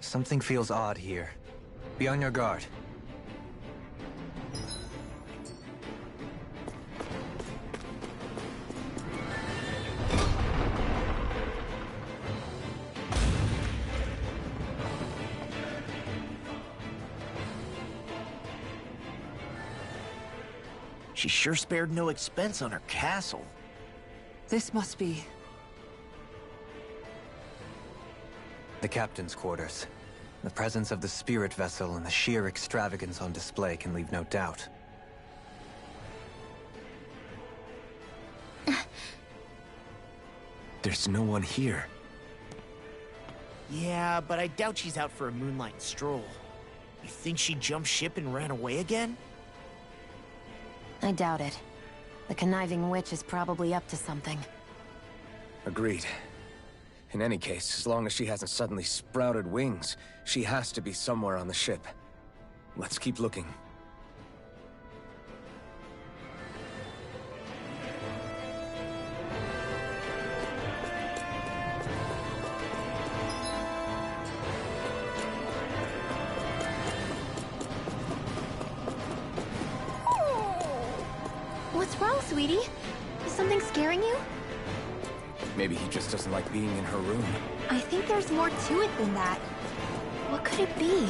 Something feels odd here. Be on your guard. She sure spared no expense on her castle. This must be... the captain's quarters. The presence of the spirit vessel and the sheer extravagance on display can leave no doubt. There's no one here. Yeah, but I doubt she's out for a moonlight stroll. You think she jumped ship and ran away again? I doubt it. The conniving witch is probably up to something. Agreed. In any case, as long as she hasn't suddenly sprouted wings, she has to be somewhere on the ship. Let's keep looking. What's wrong, sweetie? Is something scaring you? Maybe he just doesn't like being in her room. I think there's more to it than that. What could it be?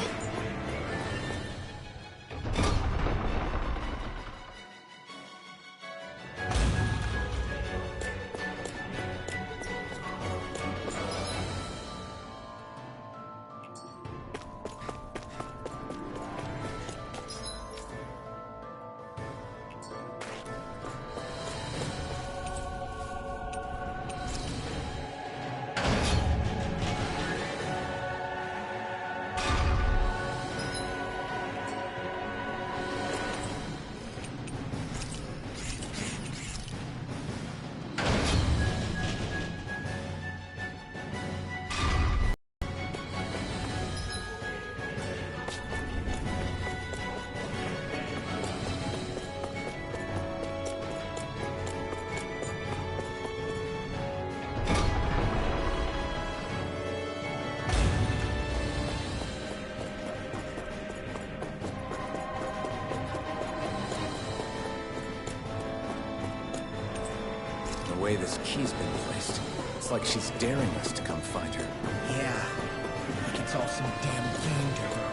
The way this key's been placed, it's like she's daring us to come find her. Yeah, like it's all some damn game to her.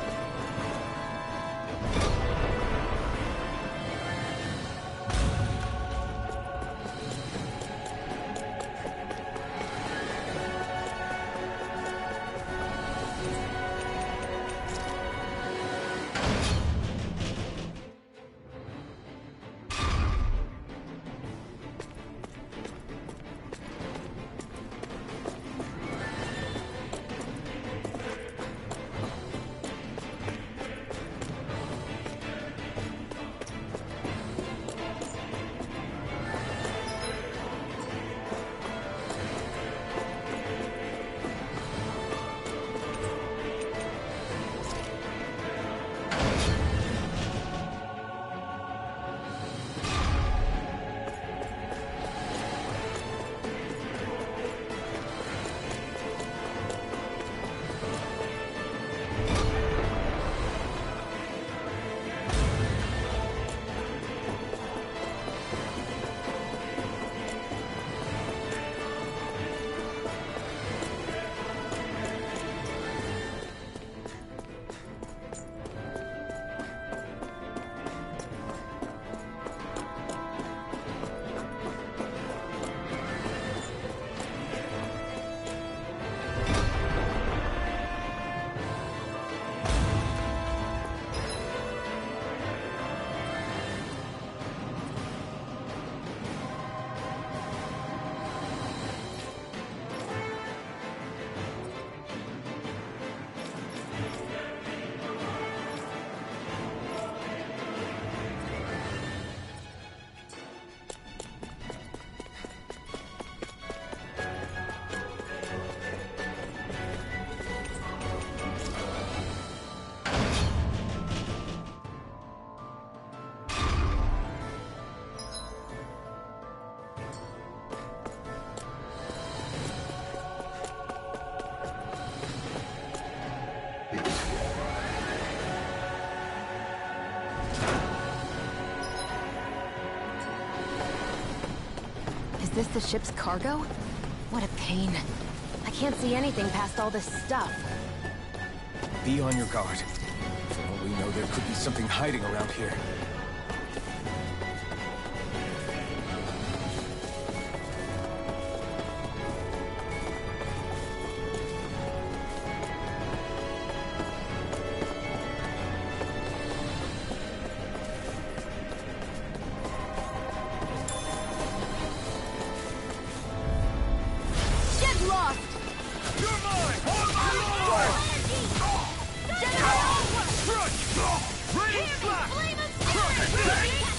this the ship's cargo? What a pain. I can't see anything past all this stuff. Be on your guard. For all we know, there could be something hiding around here.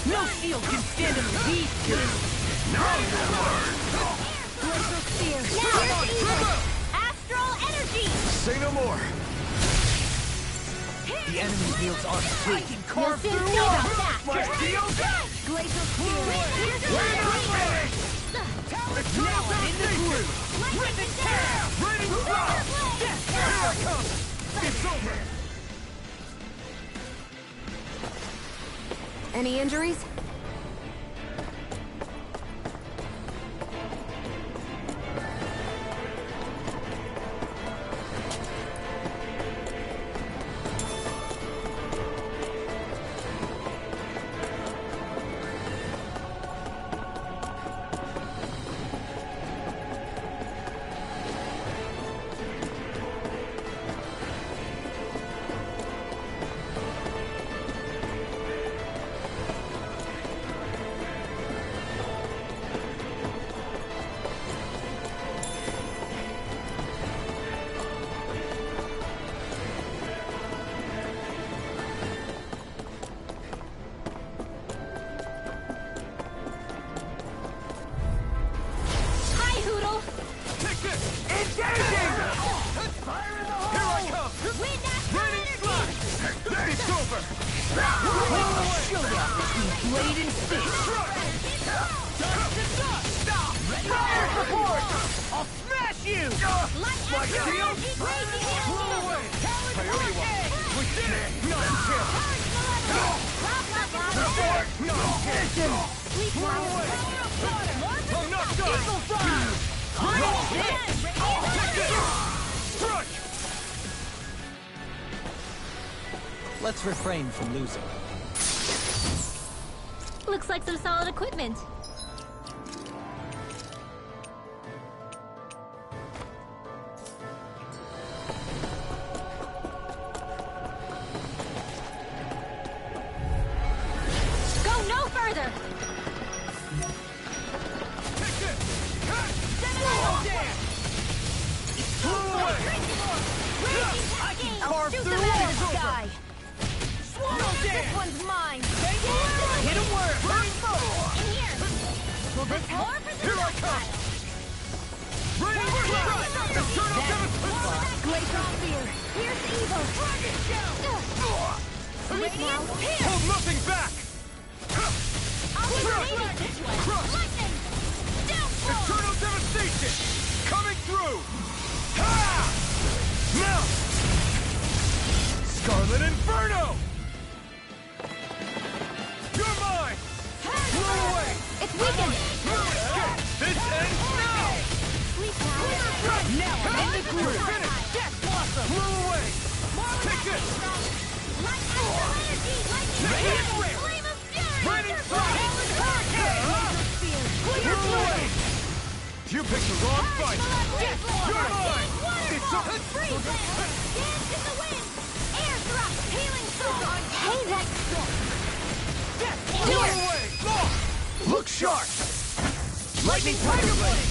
No shield can stand in the heat! Glacial Spear! Astral Energy! Say no more! The enemy wields our fate and You'll carve soon through see about that! Glacial Spear! Now I'm in the groove! Rip and tear! Death! Here I come! It's over! Any injuries? Blade and fish! Dust to dust! Fire support! I'll smash you! My shield! Blow away! We did it! None kill! Support! None kill! Blow away! I'm not done! Eagle fire! Take it! Strike! Let's refrain from losing. Looks like some solid equipment. Go no further! Carve Shoot through them out of the over. sky! Swallow This dance! one's mine! Hit him where? In here! Will this help? Here I come! Rain strike! Eternal devastation! Glacial Spear! Here's evil! Dragon shell! Radiant Pierce! Hold nothing back! Crush! Eternal devastation! Coming through! Ha! Now! Scarlet Inferno! You're mine! Blow away! It's weakened! This ends now! Now I'm in the groove! Finish! Death Blossom! Blow away! Take this! Radiant Ring! Radiant Strike! Blow away! You picked the wrong fight! You're mine! It's up! Hey, that's... Blow away! Look sharp! Lightning Tiger Blade!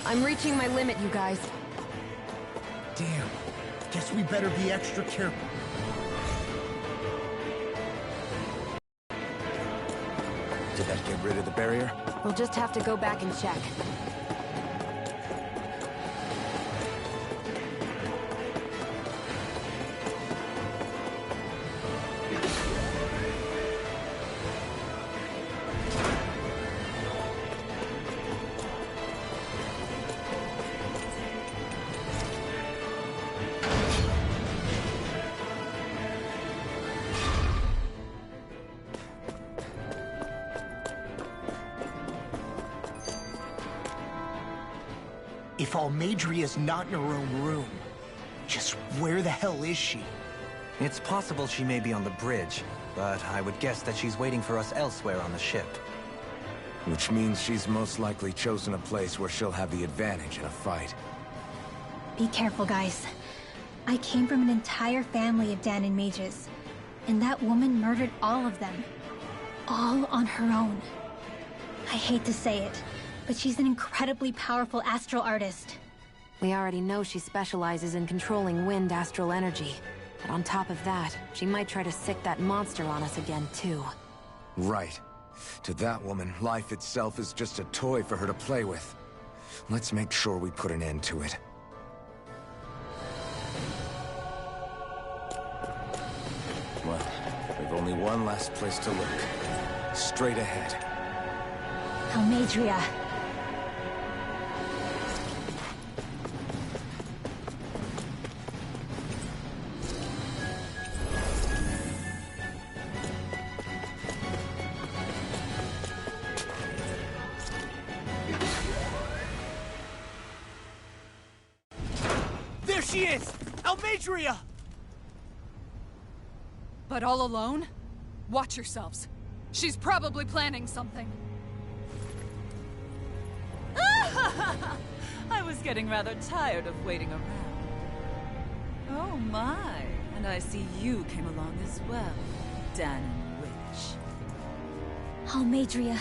I'm reaching my limit, you guys. Damn. Guess we better be extra careful. Did that get rid of the barrier? We'll just have to go back and check. If Almadria's not in her own room, just where the hell is she? It's possible she may be on the bridge, but I would guess that she's waiting for us elsewhere on the ship. Which means she's most likely chosen a place where she'll have the advantage in a fight. Be careful, guys. I came from an entire family of Dahnan mages, and that woman murdered all of them. All on her own. I hate to say it, but she's an incredibly powerful astral artist. We already know she specializes in controlling wind astral energy. But on top of that, she might try to sick that monster on us again, too. Right. To that woman, life itself is just a toy for her to play with. Let's make sure we put an end to it. Well, we've only one last place to look. Straight ahead. Almadria. There she is! Almadria! But all alone? Watch yourselves. She's probably planning something. I was getting rather tired of waiting around. Oh my, and I see you came along as well, Dahnan Witch. Almadria.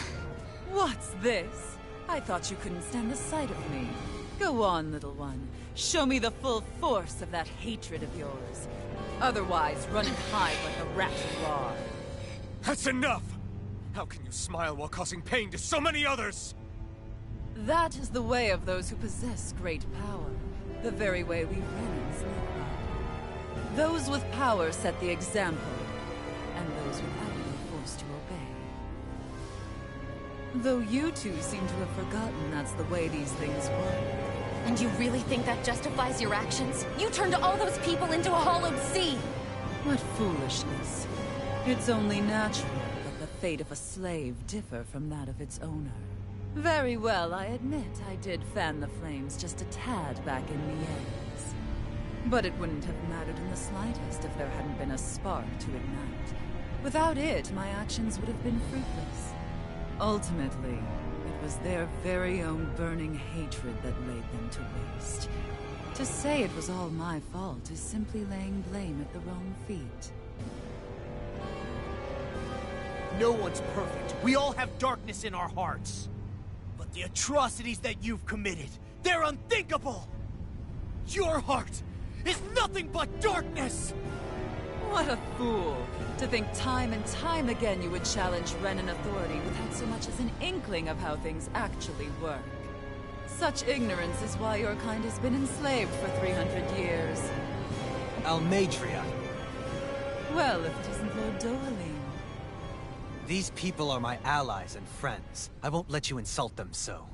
What's this? I thought you couldn't stand the sight of me. Go on, little one. Show me the full force of that hatred of yours. Otherwise, run and hide like the rat you are. That's enough! How can you smile while causing pain to so many others? That is the way of those who possess great power. The very way we Renans live by. Those with power set the example, and those without are forced to obey. Though you two seem to have forgotten that's the way these things work. And you really think that justifies your actions? You turned all those people into a hollowed sea! What foolishness. It's only natural that the fate of a slave differ from that of its owner. Very well, I admit I did fan the flames just a tad back in Miez. But it wouldn't have mattered in the slightest if there hadn't been a spark to ignite. Without it, my actions would have been fruitless. Ultimately, it was their very own burning hatred that laid them to waste. To say it was all my fault is simply laying blame at the wrong feet. No one's perfect. We all have darkness in our hearts. But the atrocities that you've committed, they're unthinkable! Your heart is nothing but darkness! What a fool! To think time and time again you would challenge Renan authority without so much as an inkling of how things actually work. Such ignorance is why your kind has been enslaved for 300 years. Almadria. Well, if it isn't Lord Dohalim. These people are my allies and friends. I won't let you insult them so.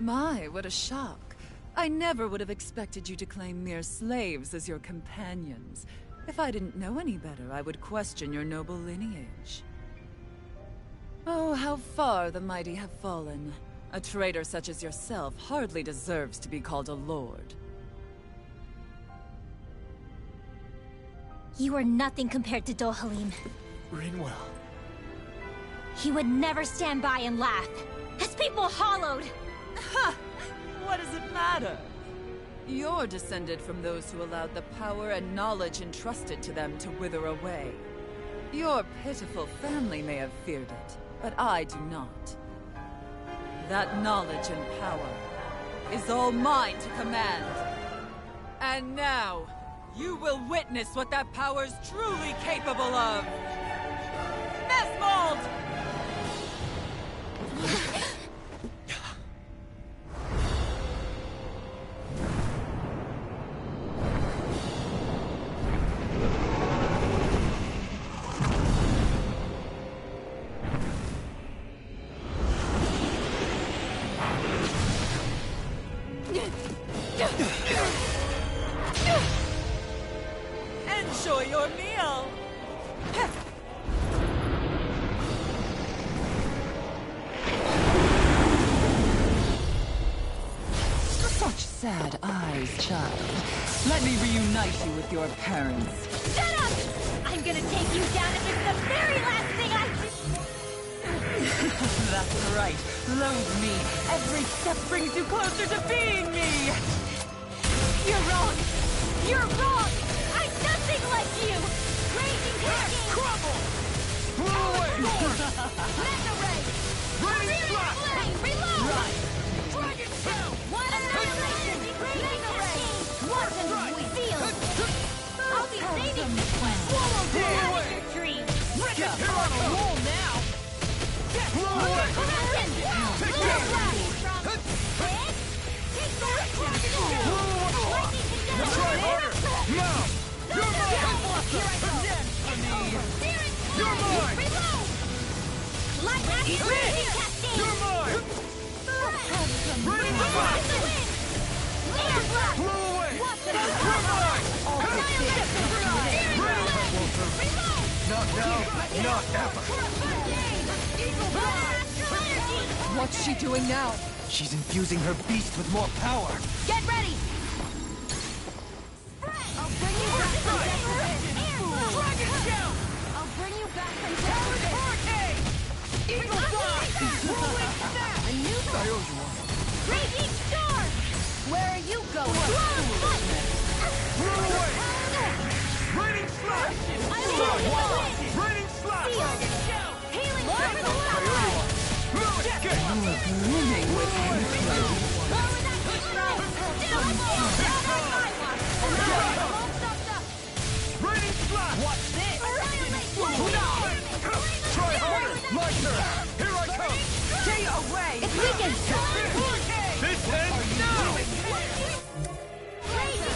My, what a shock. I never would have expected you to claim mere slaves as your companions. If I didn't know any better, I would question your noble lineage. Oh, how far the mighty have fallen. A traitor such as yourself hardly deserves to be called a lord. You are nothing compared to Dohalim. Rinwell. He would never stand by and laugh. His people hollowed! Ha! What does it matter? You're descended from those who allowed the power and knowledge entrusted to them to wither away. Your pitiful family may have feared it, but I do not. That knowledge and power is all mine to command. And now, you will witness what that power's truly capable of! Nesmold! Enjoy your meal! Such sad eyes, child. Let me reunite you with your parents. Shut up! I'm gonna take you down if it's the very last thing I... That's right. Loathe me. Every step brings you closer to being me. You're wrong! You're wrong! I'm nothing like you! Raging Cascade! Crumble! Blow away! Mega Ray! Raging Flux! Reload! Right! Dragon Shell! One annihilation! Mega Ray! Watching we feel! I'll be saving this one! Swallow Get down! out of your dream! Here I come! Roll now! Blow away! Take that! Try harder! Now! You're mine! You're mine! Eat this! You're mine! Ready to fight! Blow away! You're mine! Not now, not ever! What's she doing now? She's infusing her beast with more power. Get ready! I'll bring you back from Dragon Shell! I'll bring you back from Hurricane! Eagle Fly! Whirlwind Snap! A new I owe you one. Raging Star! Where are you going? Blow away! Raining Slash! Raining Slash! Healing Blooming with Raining Slash! Watch this! Try harder! My turn! Here I come! Stay away! It's weakened! This ends now!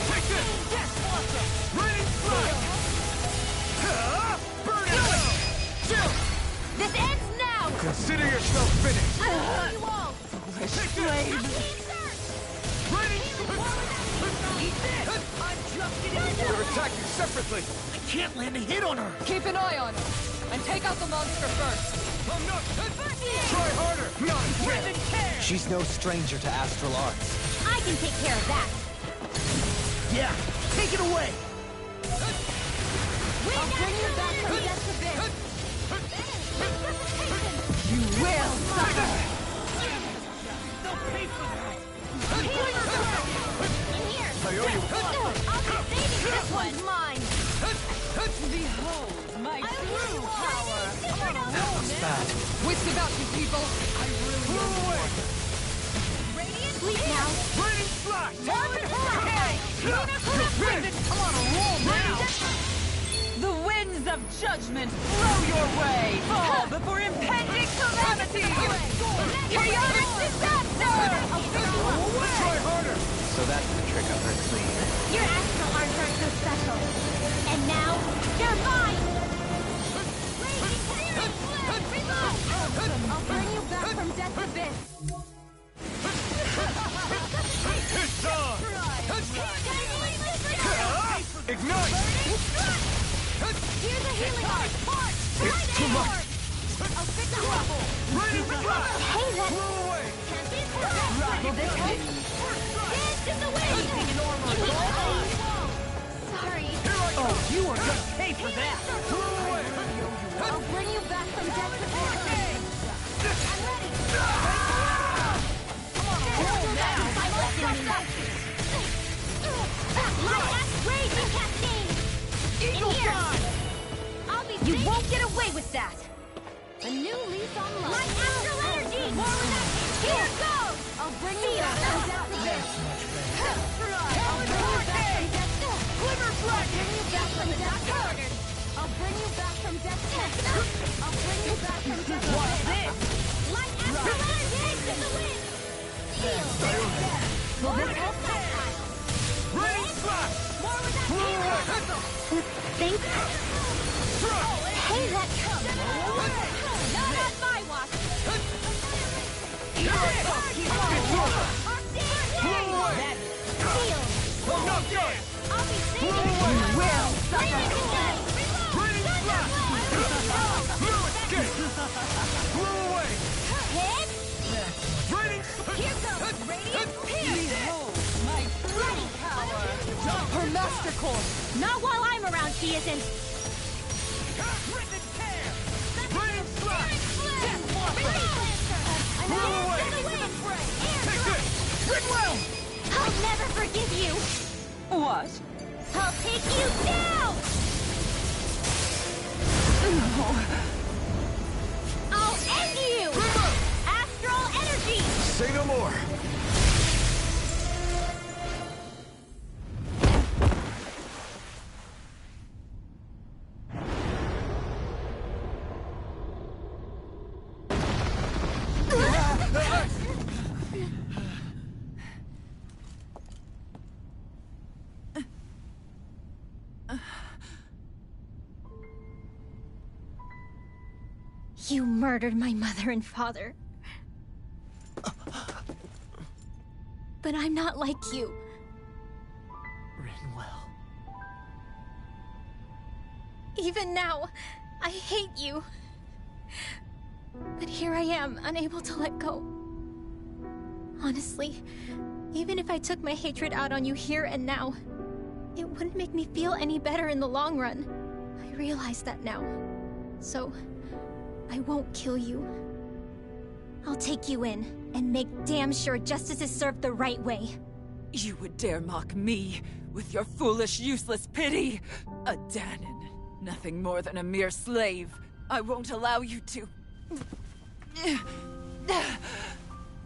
Take this! Raining Slash! Burn it! Chill! This ends now! Consider yourself finished! I will kill you all! Raining Eat this! I'm just getting... They're attacking separately! I can't land a hit on her! Keep an eye on her. And take out the monster first. I'm not... Try harder! Not yet! She's no stranger to astral arts. I can take care of that! Yeah! Take it away! I'll bring you back from death abyss! You will suffer! They'll pay for that! In here! I owe you one! I'll be saving this one's mine! Behold my true power! That was bad. Wits about you people. Blow away! Sleep now! Raining Slash! Marvin Hurricane! You're finished! I'm on a roll now! The winds of judgment blow your way! Fall before impending calamity! Chaotic disaster! Try harder! So that's the trick up her sleeve. Your astral arts aren't so special. And now, you're mine! I'll bring you back from death's abyss. It's on! Ignite! Here's a healing art! It's too much! I'll fix the rubble! Raining Slash! Hey, that... Blow away! Will this help? Dance in the wind! Sorry. Oh, you are gonna pay for that! Blow away! I'll bring you back from death's abyss. I'm ready. Raging Cascade! In here! You won't get away with that! A new lease on life! Like astral energy! Here goes! I'll bring you back from death's abyss! I'll bring you back from death's abyss! Glimmer Flash! I'll bring you back from death's abyss! I'll bring you back from death's abyss! What's this? Like astral energy! To the wind! Heal! Will this help? Raining Slash! More with that Blow away! Thanks. Hey, that... Not on my watch! Here I come! It's over! Blow away! Heal! Not done! I'll be saving Blow away! Will suffer! Raining Slash! No escape! Blow away! Hit! Raining... Here goes Radiant Pierce! core. Not while I'm around, she isn't. Rip and tear! Rain thrust! Death blossom! Blow away! Take this! Ridwell! I'll never forgive you. What? I'll take you down! No. I'll end you! Astral energy! Say no more! You murdered my mother and father. But I'm not like you. Rinwell. Even now, I hate you. But here I am, unable to let go. Honestly, even if I took my hatred out on you here and now, it wouldn't make me feel any better in the long run. I realize that now. So, I won't kill you. I'll take you in, and make damn sure justice is served the right way. You would dare mock me with your foolish, useless pity? A Dahnan, nothing more than a mere slave. I won't allow you to...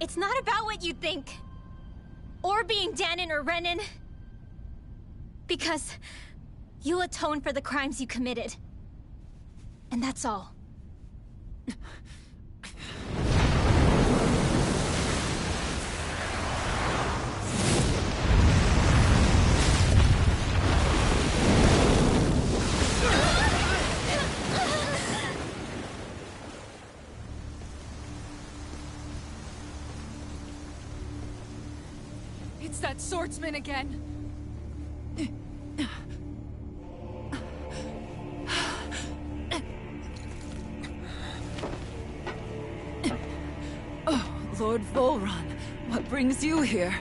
It's not about what you think. Or being Dahnan or Renan. Because you'll atone for the crimes you committed. And that's all. It's that swordsman again. Lord Volron, what brings you here?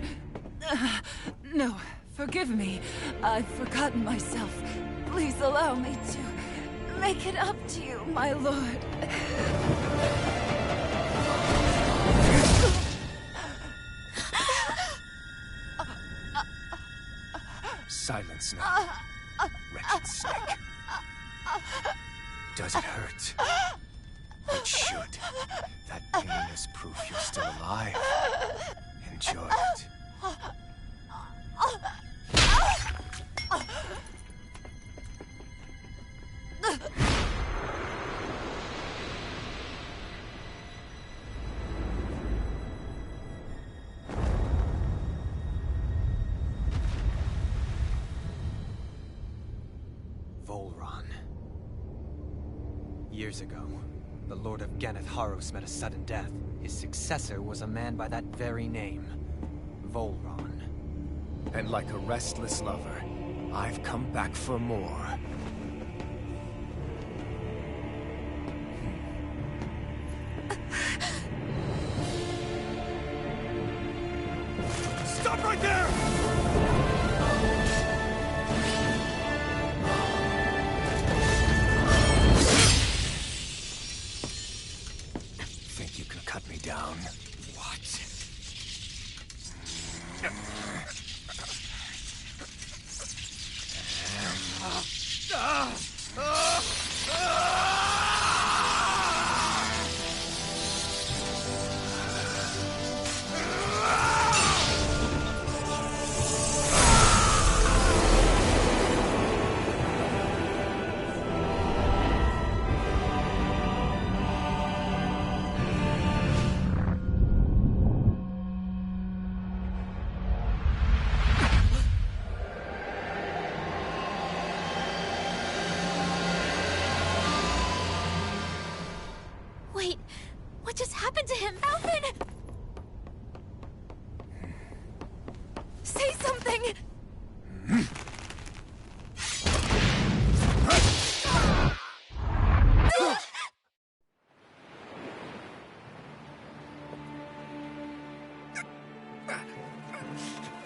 No, forgive me. I've forgotten myself. Please allow me to make it up to you, my lord. Silence now, wretched snake. Does it hurt? It should. That pain is proof you're still alive. Enjoy it. Volron. Years ago, the Lord of Ganath Haros met a sudden death. His successor was a man by that very name, Volron. And like a restless lover, I've come back for more. Stop right there! Think you can cut me down? What? Wait, what just happened to him? Alvin! Say something!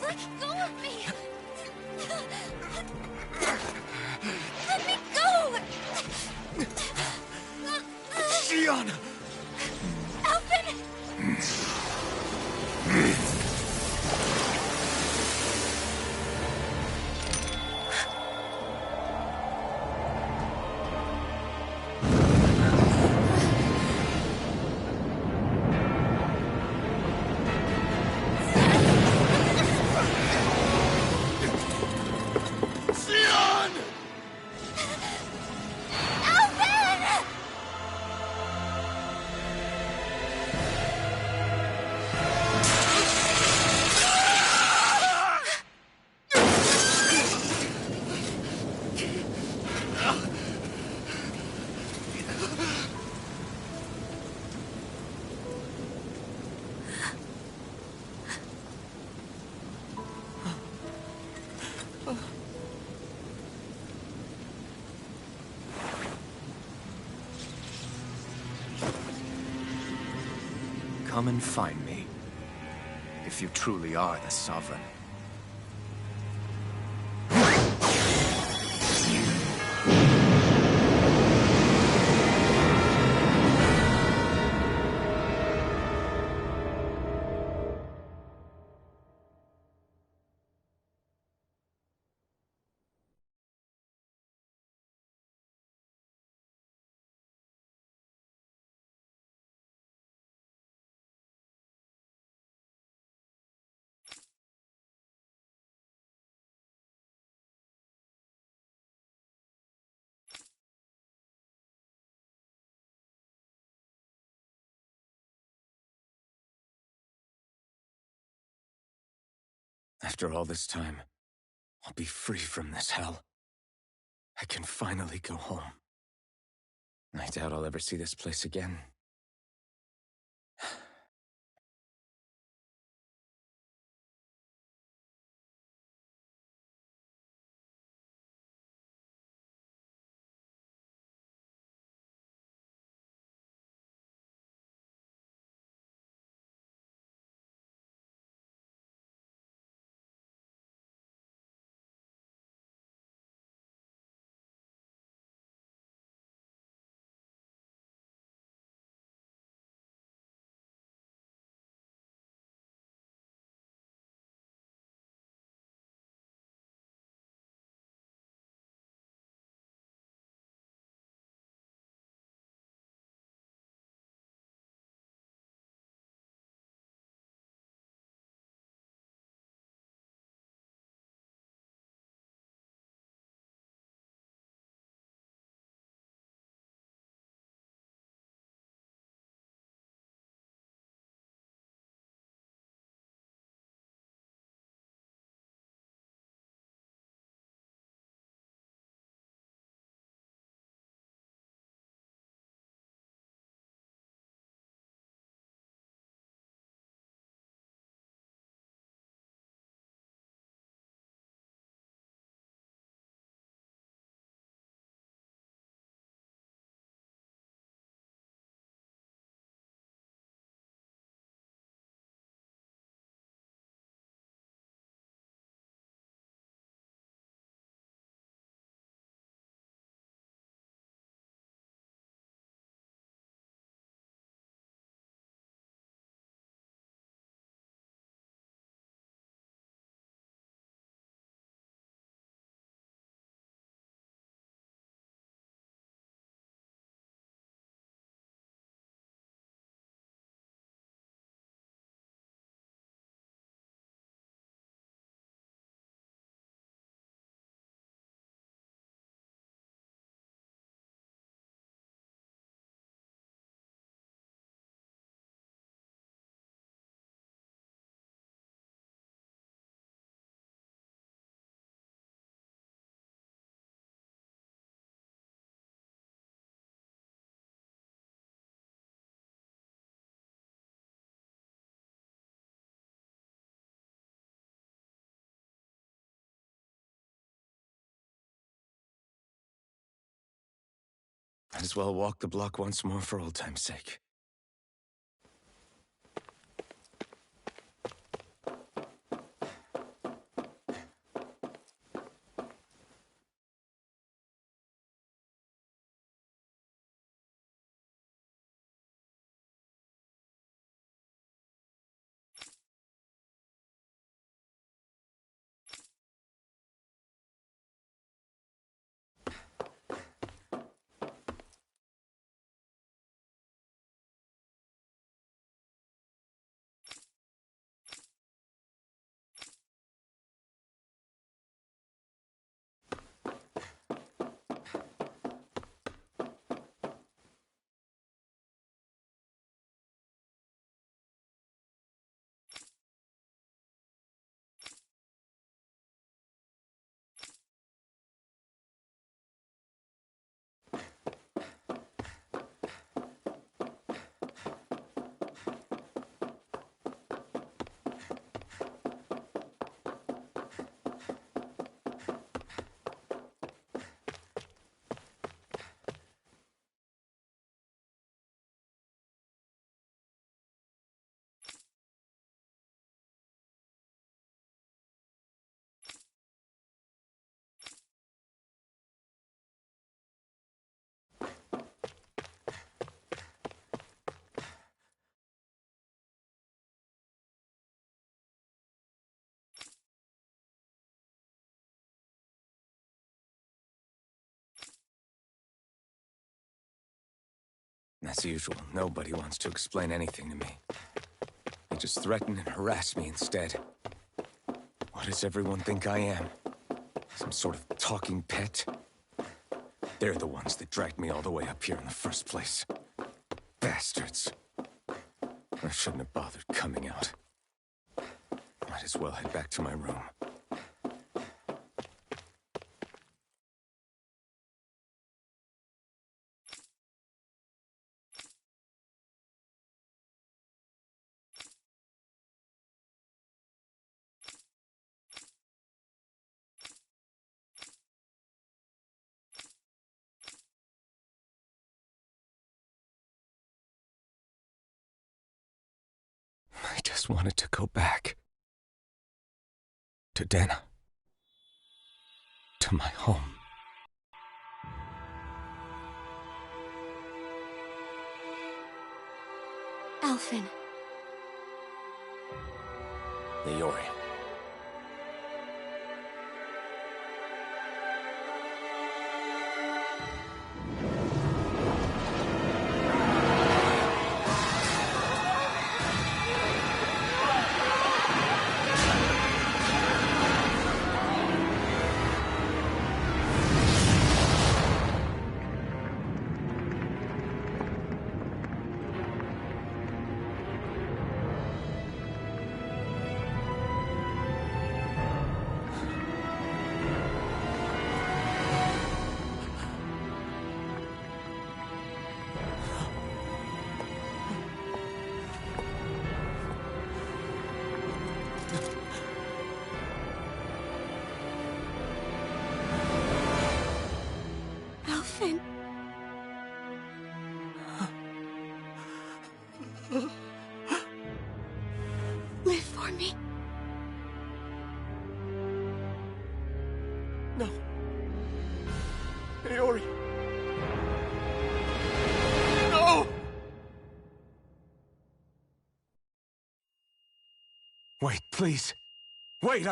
Let go of me! Let me go! Shionne! Alphen! Come and find me, if you truly are the Sovereign. After all this time, I'll be free from this hell. I can finally go home. I doubt I'll ever see this place again. Might as well walk the block once more for old time's sake. As usual, nobody wants to explain anything to me. They just threaten and harass me instead. What does everyone think I am? Some sort of talking pet? They're the ones that dragged me all the way up here in the first place. Bastards. I shouldn't have bothered coming out. Might as well head back to my room. I just wanted to go back. To Dana. To my home. Alphen. Iori. Alphen. Live for me. No. Iori. No! Wait, please. Wait,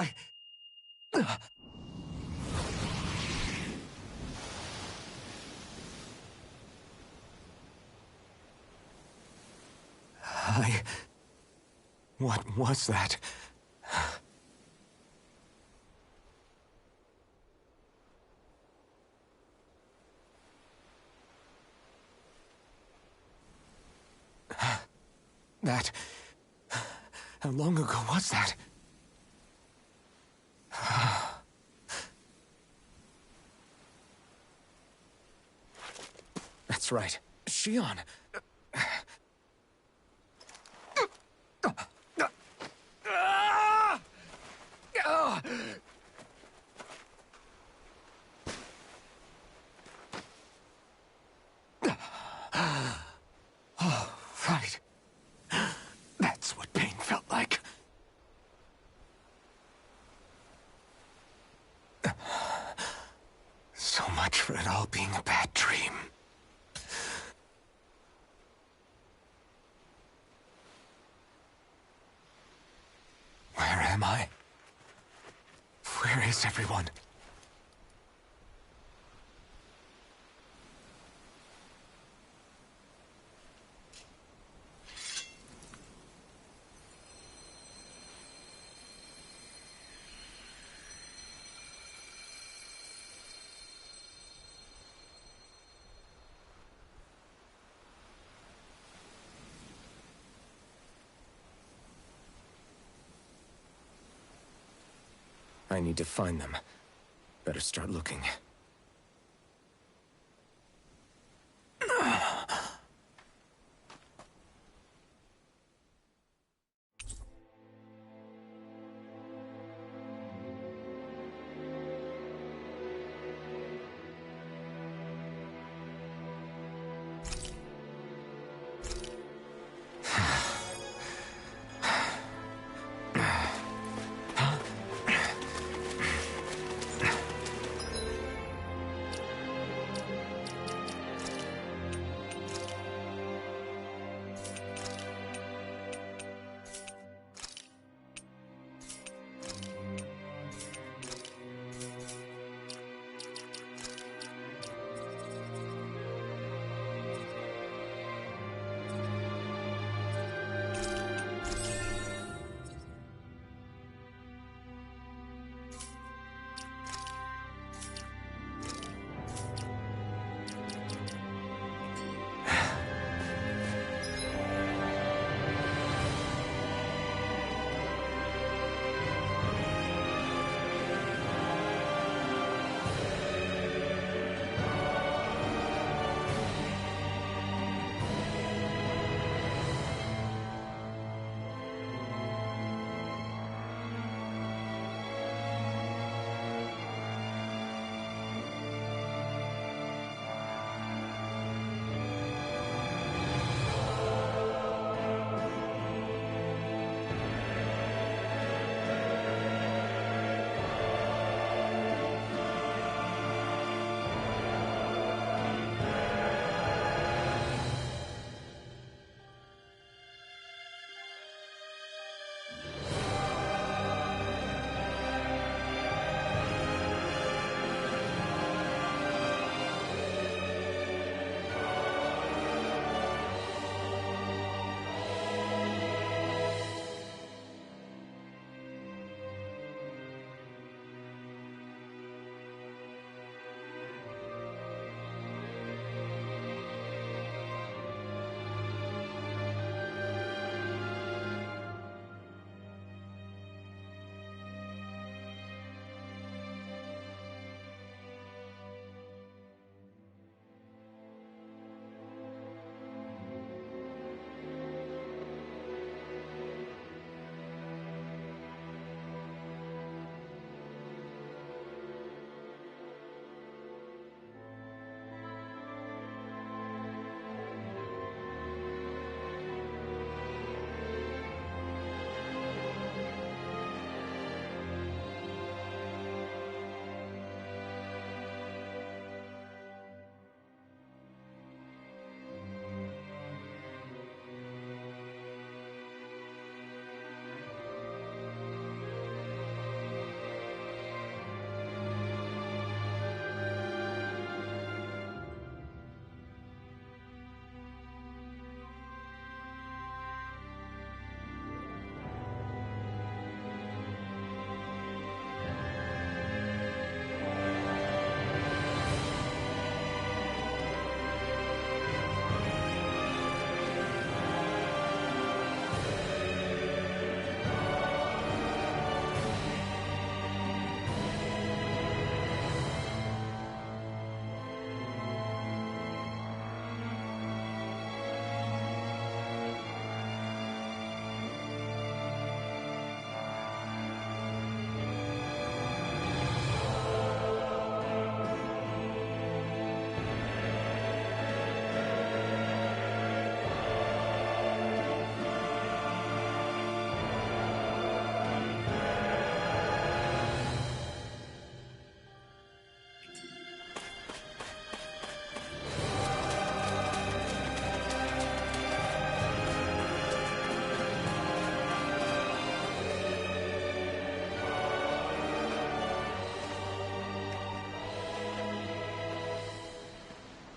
What was that? That... How long ago was that? That's right. Shion. Oh, right. That's what pain felt like. So much for it all being a bad dream. Where am I? Where is everyone? I need to find them. Better start looking.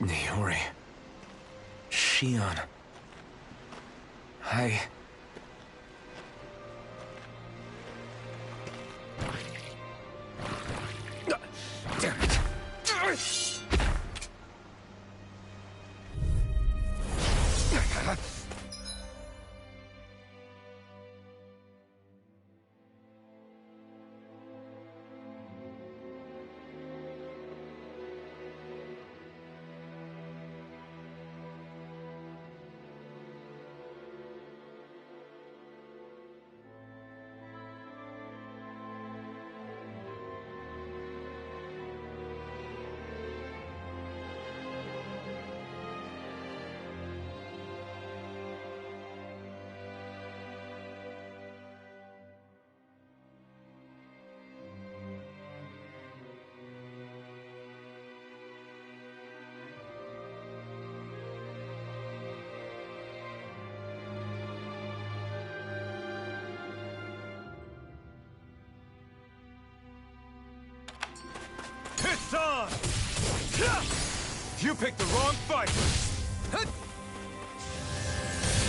Niori. Shion. I... Damn it. It's on! You picked the wrong fight!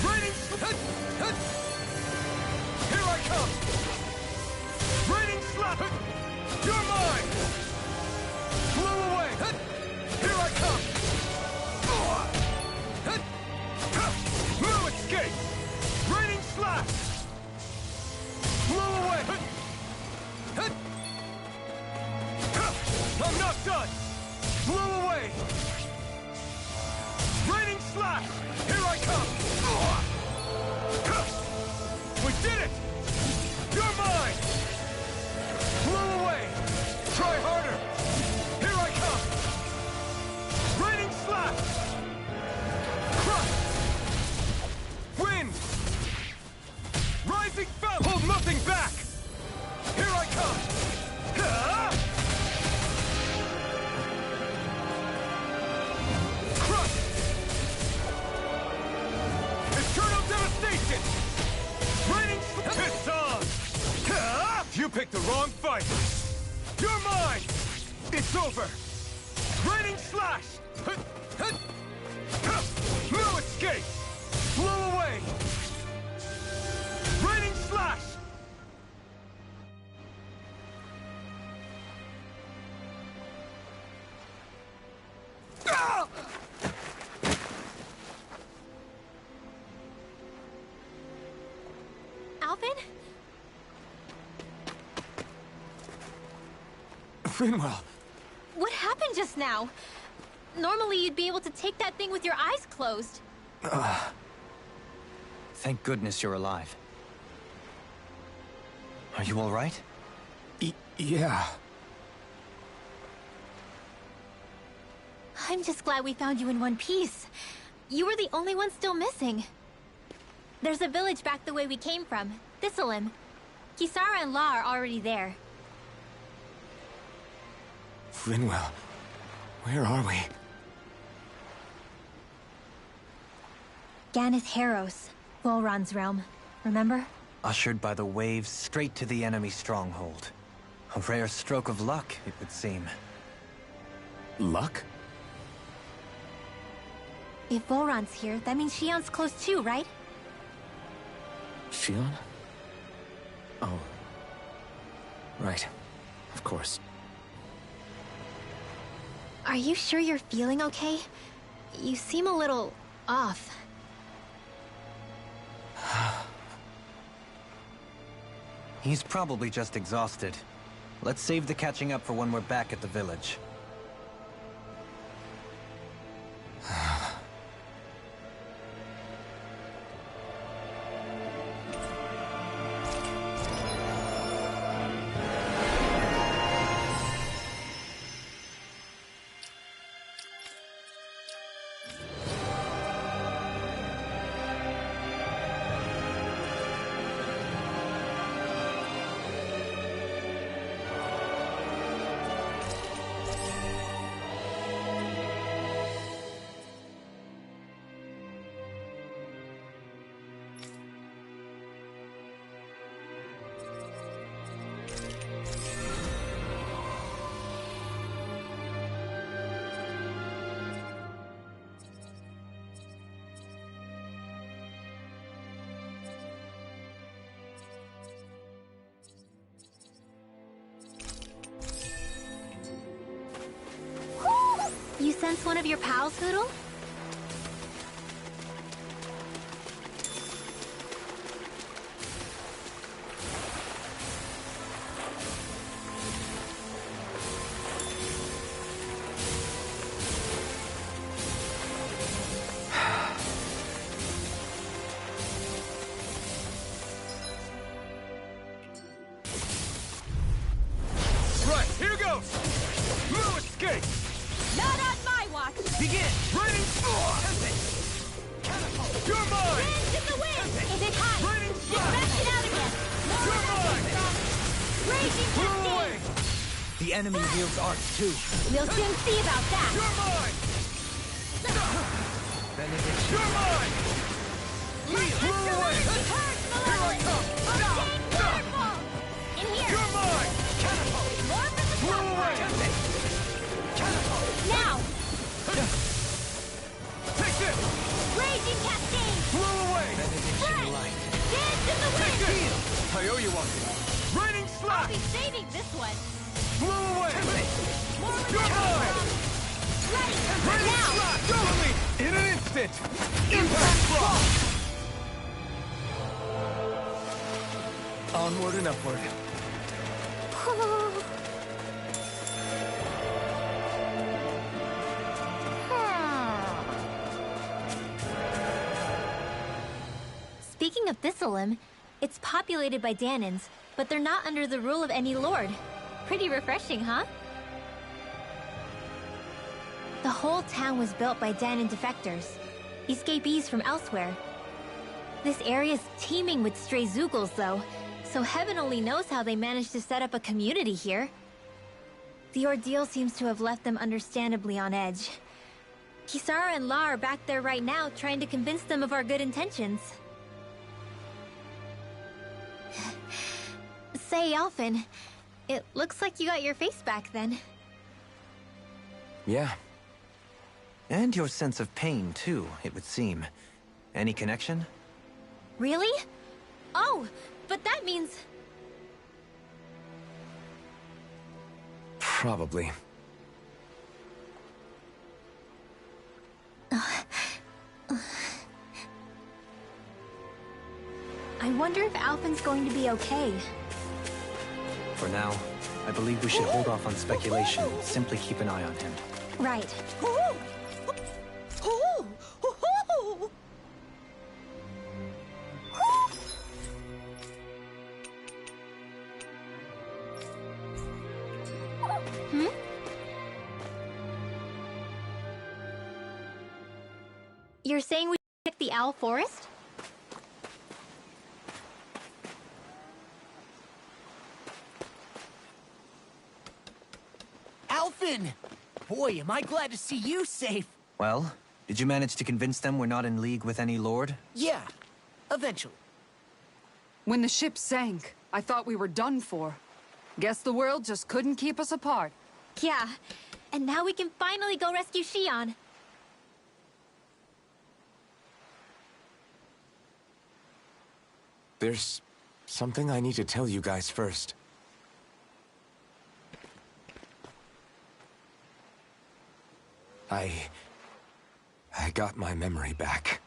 Raining... Here I come! Raining slap! You're mine! Blow away! Here I come! No escape! Raining slap! Blow away! I'm not done! Blow away! Raining slash! Here I come! We did it! You're mine! Blow away! Try harder! Here I come! Raining slash! Crush! Wind! Rising fountain! Hold nothing back! Here I come! It's on! You picked the wrong fight! You're mine! It's over! Raining slash! No escape! Blow away! Raining slash! Alvin? Finwell! What happened just now? Normally you'd be able to take that thing with your eyes closed. Thank goodness you're alive. Are you all right? Yeah. I'm just glad we found you in one piece. You were the only one still missing. There's a village back the way we came from, Thistleim. Kisara and La are already there. Finwell, where are we? Ganeth Haros, Volron's realm. Remember? Ushered by the waves straight to the enemy stronghold. A rare stroke of luck, it would seem. Luck? If Volron's here, that means Shion's close too, right? Shion? Oh. Right. Of course. Are you sure you're feeling okay? You seem a little off. He's probably just exhausted. Let's save the catching up for when we're back at the village. sense one of your pals, Hootle? Right, here goes! No escape! Not on my watch! Begin! Raining Catapult! You're mine! Hands in the wind! Is it hot? Raining Just Slash! back it out again! You're mine! Raging Blew Cascade! away! The enemy wields arts too. We'll soon see about that. You're mine! You're mine! Blew away! Here I come! Careful! In here! You're mine! Catapult! More from the Blew top away! part! Now! Take this! Raging Cascade! Blew away! Strike! Dance in the Take wind! this! I owe you one. Raining I'll Slash! be saving this one! Blew away! More with You're the mine! Ready! Raining Now! Slash! Double in an instant! Impact Frost! Onward and upward. Speaking of Thistleim, it's populated by Danans, but they're not under the rule of any lord. Pretty refreshing, huh? The whole town was built by Danan defectors, escapees from elsewhere. This area's teeming with stray Zeugles, though, so heaven only knows how they managed to set up a community here. The ordeal seems to have left them understandably on edge. Kisara and La are back there right now trying to convince them of our good intentions. Say, Alphen, it looks like you got your face back then. Yeah, And your sense of pain, too, it would seem. Any connection? Really? Oh, but that means... probably. I wonder if Alphen's going to be okay. For now, I believe we should hold off on speculation and simply keep an eye on him. Right. Hmm? You're saying we should check the Owl Forest? Alphen! Boy, am I glad to see you safe. Well, did you manage to convince them we're not in league with any lord? Yeah, eventually. When the ship sank, I thought we were done for. Guess the world just couldn't keep us apart. Yeah, and now we can finally go rescue Xion. There's something I need to tell you guys first. I got my memory back.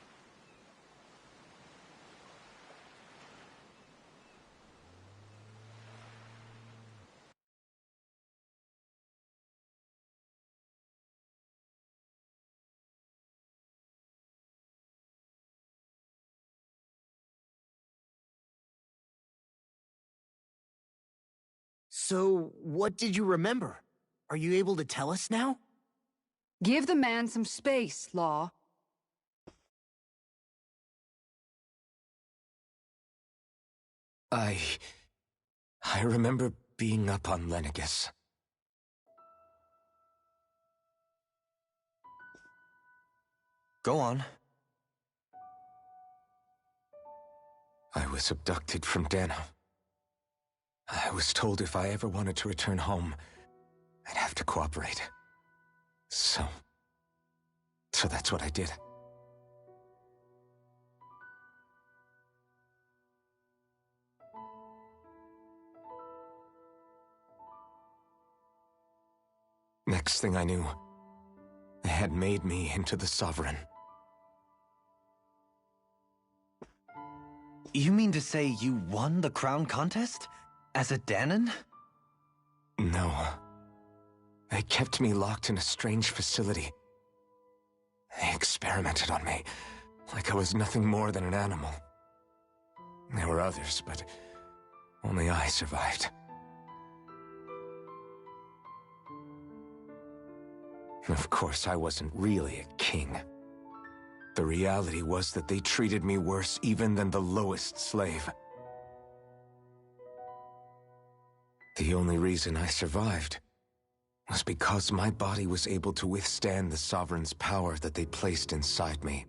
So, what did you remember? Are you able to tell us now? Give the man some space, Law. I remember being up on Lenegis. Go on. I was abducted from Dana. I was told if I ever wanted to return home, I'd have to cooperate. So that's what I did. Next thing I knew, They had made me into the Sovereign. You mean to say you won the crown contest? As a Dahnan? No. They kept me locked in a strange facility. They experimented on me, like I was nothing more than an animal. There were others, but only I survived. Of course, I wasn't really a king. The reality was that they treated me worse even than the lowest slave. The only reason I survived was because my body was able to withstand the Sovereign's power that they placed inside me.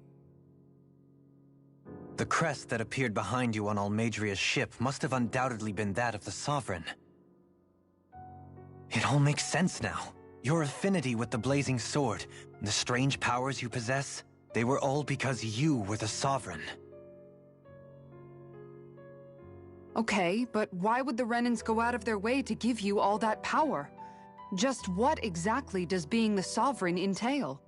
The crest that appeared behind you on Almeidria's ship must have undoubtedly been that of the Sovereign. It all makes sense now. Your affinity with the Blazing Sword, and the strange powers you possess, they were all because you were the Sovereign. Okay, but why would the Renans go out of their way to give you all that power? Just what exactly does being the Sovereign entail?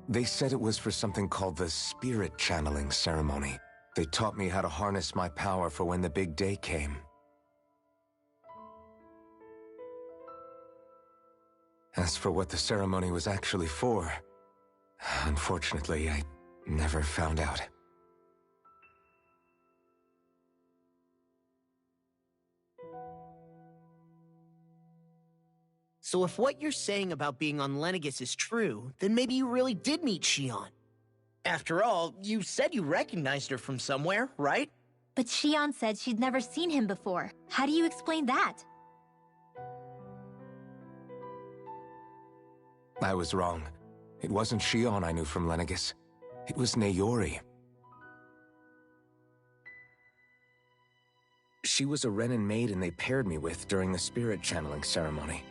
They said it was for something called the Spirit Channeling Ceremony. They taught me how to harness my power for when the big day came. As for what the ceremony was actually for, unfortunately, I never found out. So if what you're saying about being on Lenegis is true, then maybe you really did meet Shionne. After all, you said you recognized her from somewhere, right? But Shionne said she'd never seen him before. How do you explain that? I was wrong. It wasn't Shionne I knew from Lenegis. It was Naori. She was a Renan maiden they paired me with during the spirit channeling ceremony.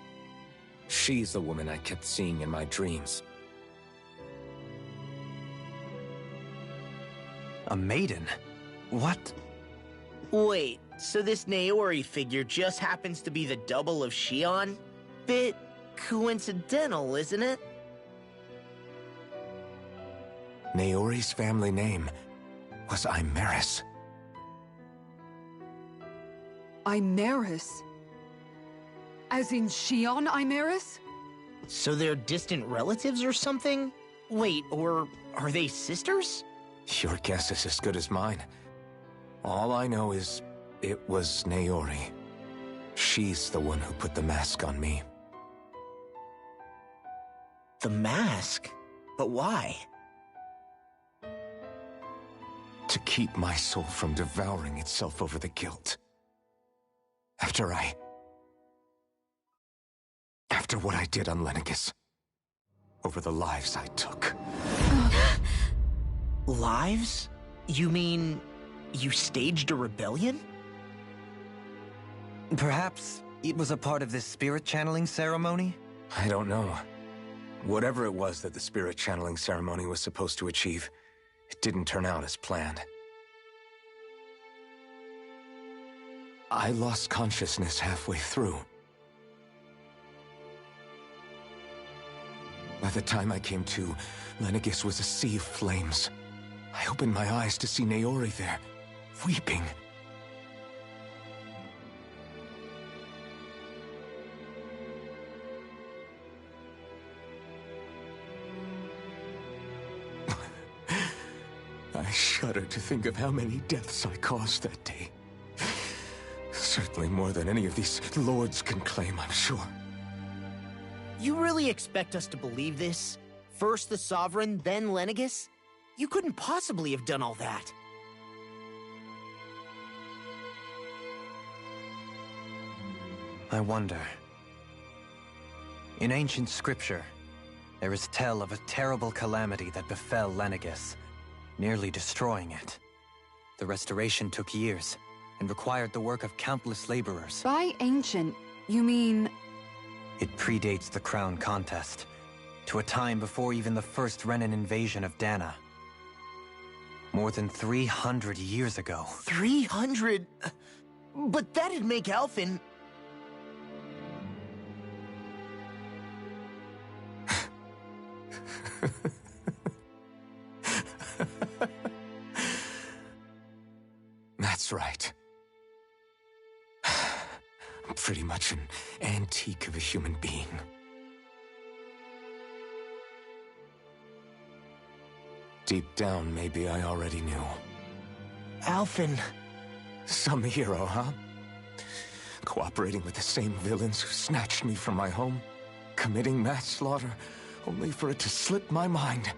She's the woman I kept seeing in my dreams. A maiden? What? Wait, so this Naori figure just happens to be the double of Shionne? Bit coincidental, isn't it? Naori's family name was Imerys. Imerys? As in Shionne Imerys? So they're distant relatives or something? Wait, or are they sisters? Your guess is as good as mine. All I know is it was Naori. She's the one who put the mask on me. The mask? But why? To keep my soul from devouring itself over the guilt. After what I did on Lenegis. Over the lives I took. Lives? You mean you staged a rebellion? Perhaps it was a part of this spirit channeling ceremony? I don't know. Whatever it was that the spirit channeling ceremony was supposed to achieve, it didn't turn out as planned. I lost consciousness halfway through. By the time I came to, Lenegis was a sea of flames. I opened my eyes to see Naori there, weeping. I shudder to think of how many deaths I caused that day. Certainly more than any of these lords can claim, I'm sure. You really expect us to believe this? First the Sovereign, then Lenegis? You couldn't possibly have done all that. I wonder. In ancient scripture, there is tell of a terrible calamity that befell Lenegis, nearly destroying it. The restoration took years, and required the work of countless laborers. By ancient, you mean... It predates the crown contest, to a time before even the first Renan invasion of Dahna. More than 300 years ago. 300? But that'd make Alphen... That's right. I'm pretty much an antique of a human being. Deep down, maybe I already knew. Alphen. Some hero, huh? Cooperating with the same villains who snatched me from my home, committing mass slaughter, only for it to slip my mind.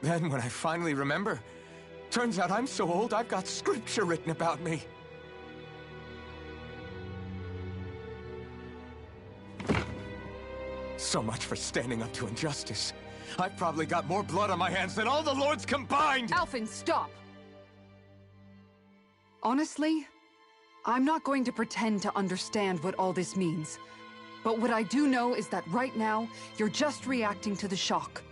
Then, when I finally remember, turns out I'm so old I've got scripture written about me. So much for standing up to injustice. I've probably got more blood on my hands than all the lords combined! Alphen, stop! Honestly, I'm not going to pretend to understand what all this means. But what I do know is that right now, you're just reacting to the shock.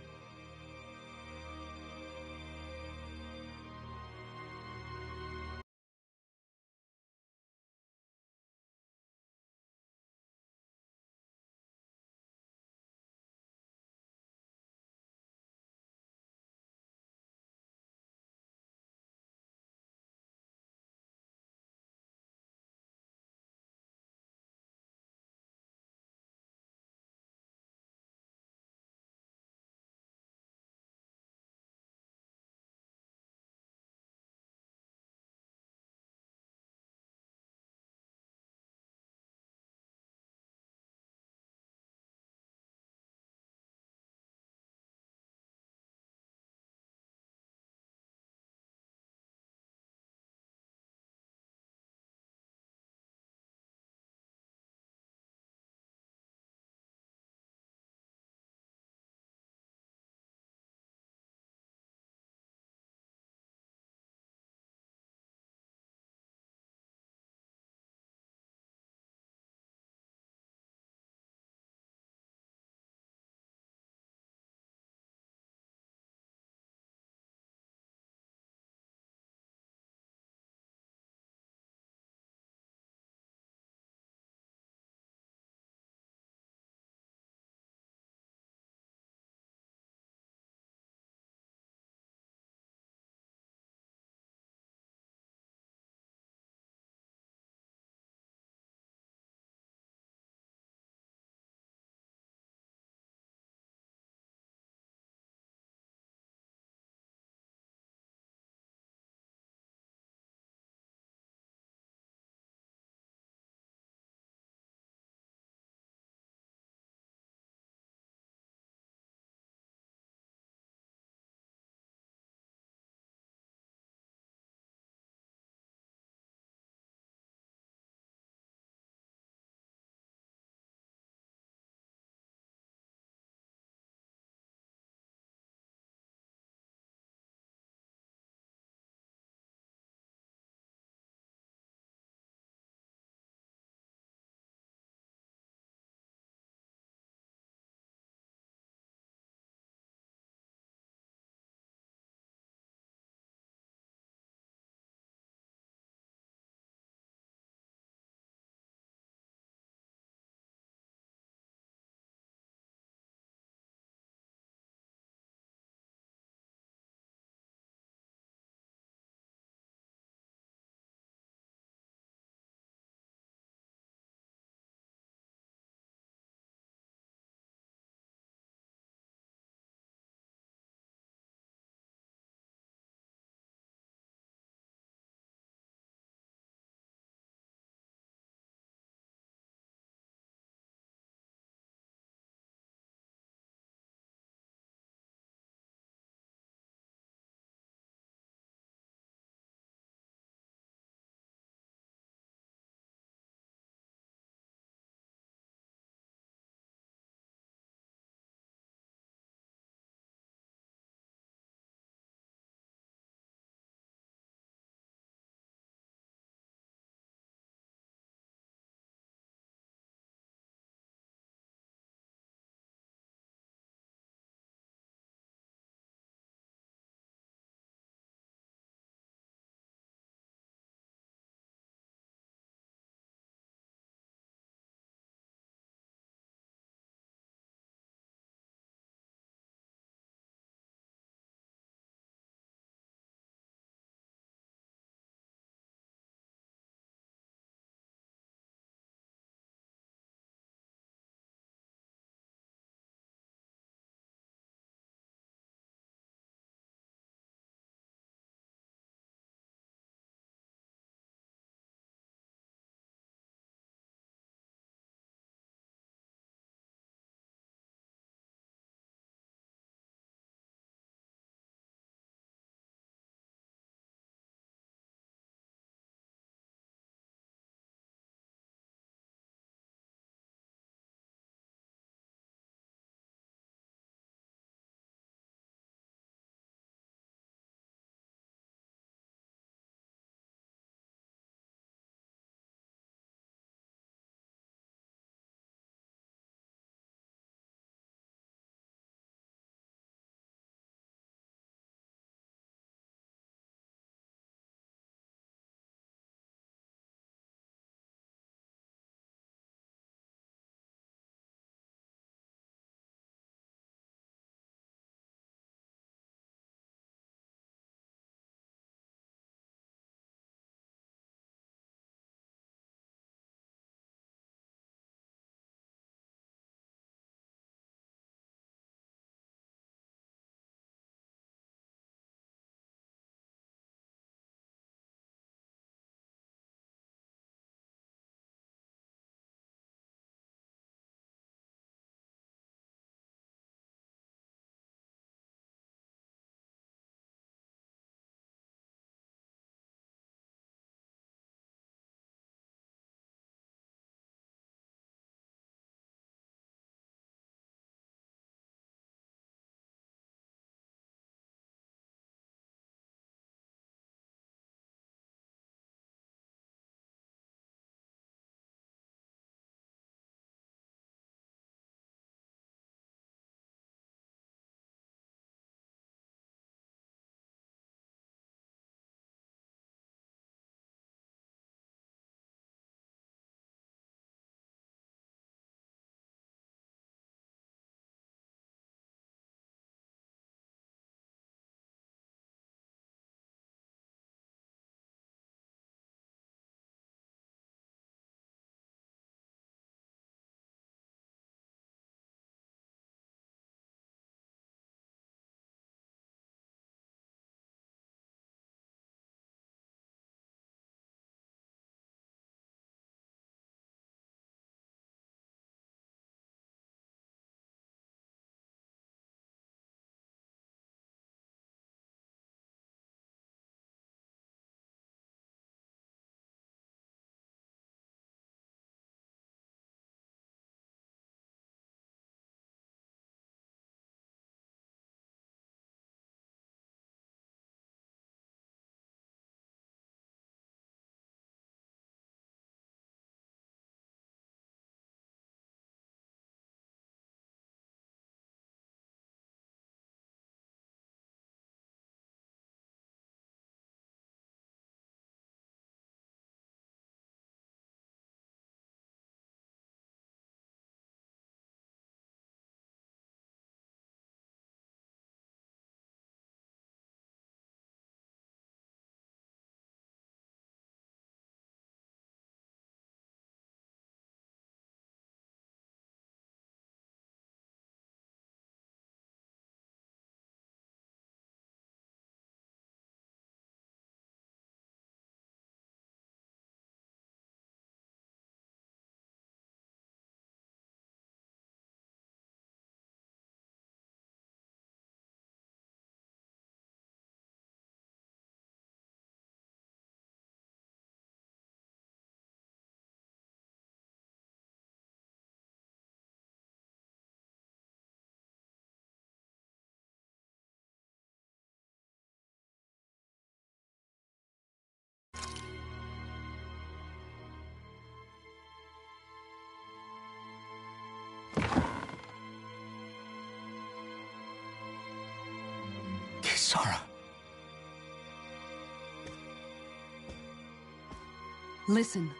Listen.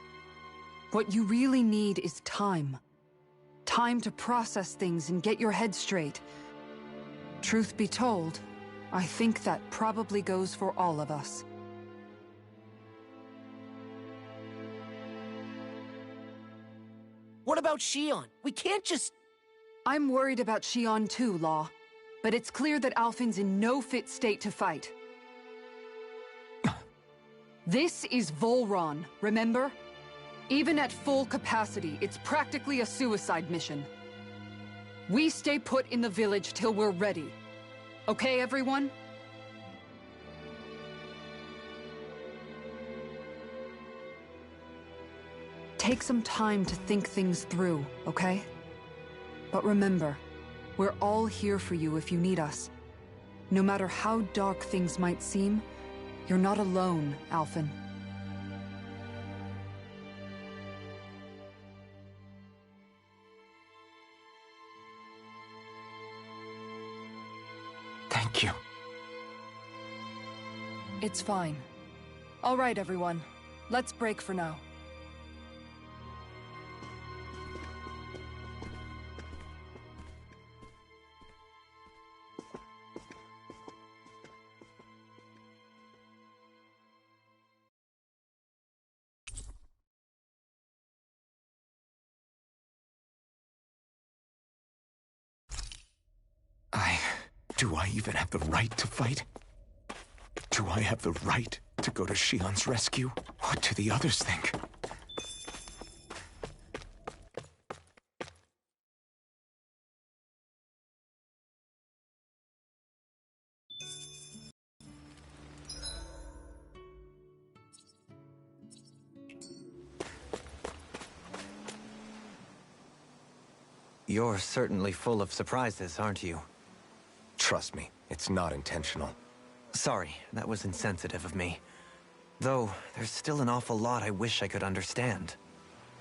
What you really need is time. Time to process things and get your head straight. Truth be told, I think that probably goes for all of us. What about Shion? We can't just... I'm worried about Shion too, Law. But it's clear that Alphen's in no fit state to fight. This is Volron, remember? Even at full capacity, it's practically a suicide mission. We stay put in the village till we're ready. Okay, everyone? Take some time to think things through, okay? But remember, we're all here for you if you need us. No matter how dark things might seem, you're not alone, Alphen. Thank you. It's fine. All right, everyone. Let's break for now. Do I even have the right to fight? Do I have the right to go to Shion's rescue? What do the others think? You're certainly full of surprises, aren't you? Trust me, it's not intentional. Sorry, that was insensitive of me. Though, there's still an awful lot I wish I could understand.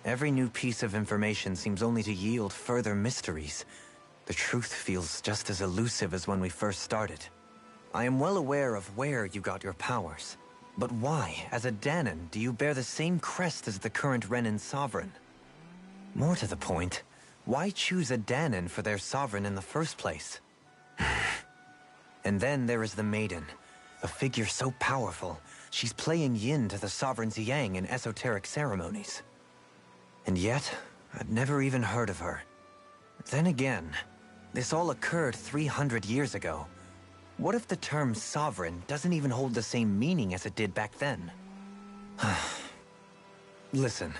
Every new piece of information seems only to yield further mysteries. The truth feels just as elusive as when we first started. I am well aware of where you got your powers. But why, as a Dahnan, do you bear the same crest as the current Renan Sovereign? More to the point, why choose a Dahnan for their sovereign in the first place? And then there is the Maiden, a figure so powerful, she's playing yin to the Sovereign's yang in esoteric ceremonies. And yet, I'd never even heard of her. Then again, this all occurred 300 years ago. What if the term sovereign doesn't even hold the same meaning as it did back then? Listen,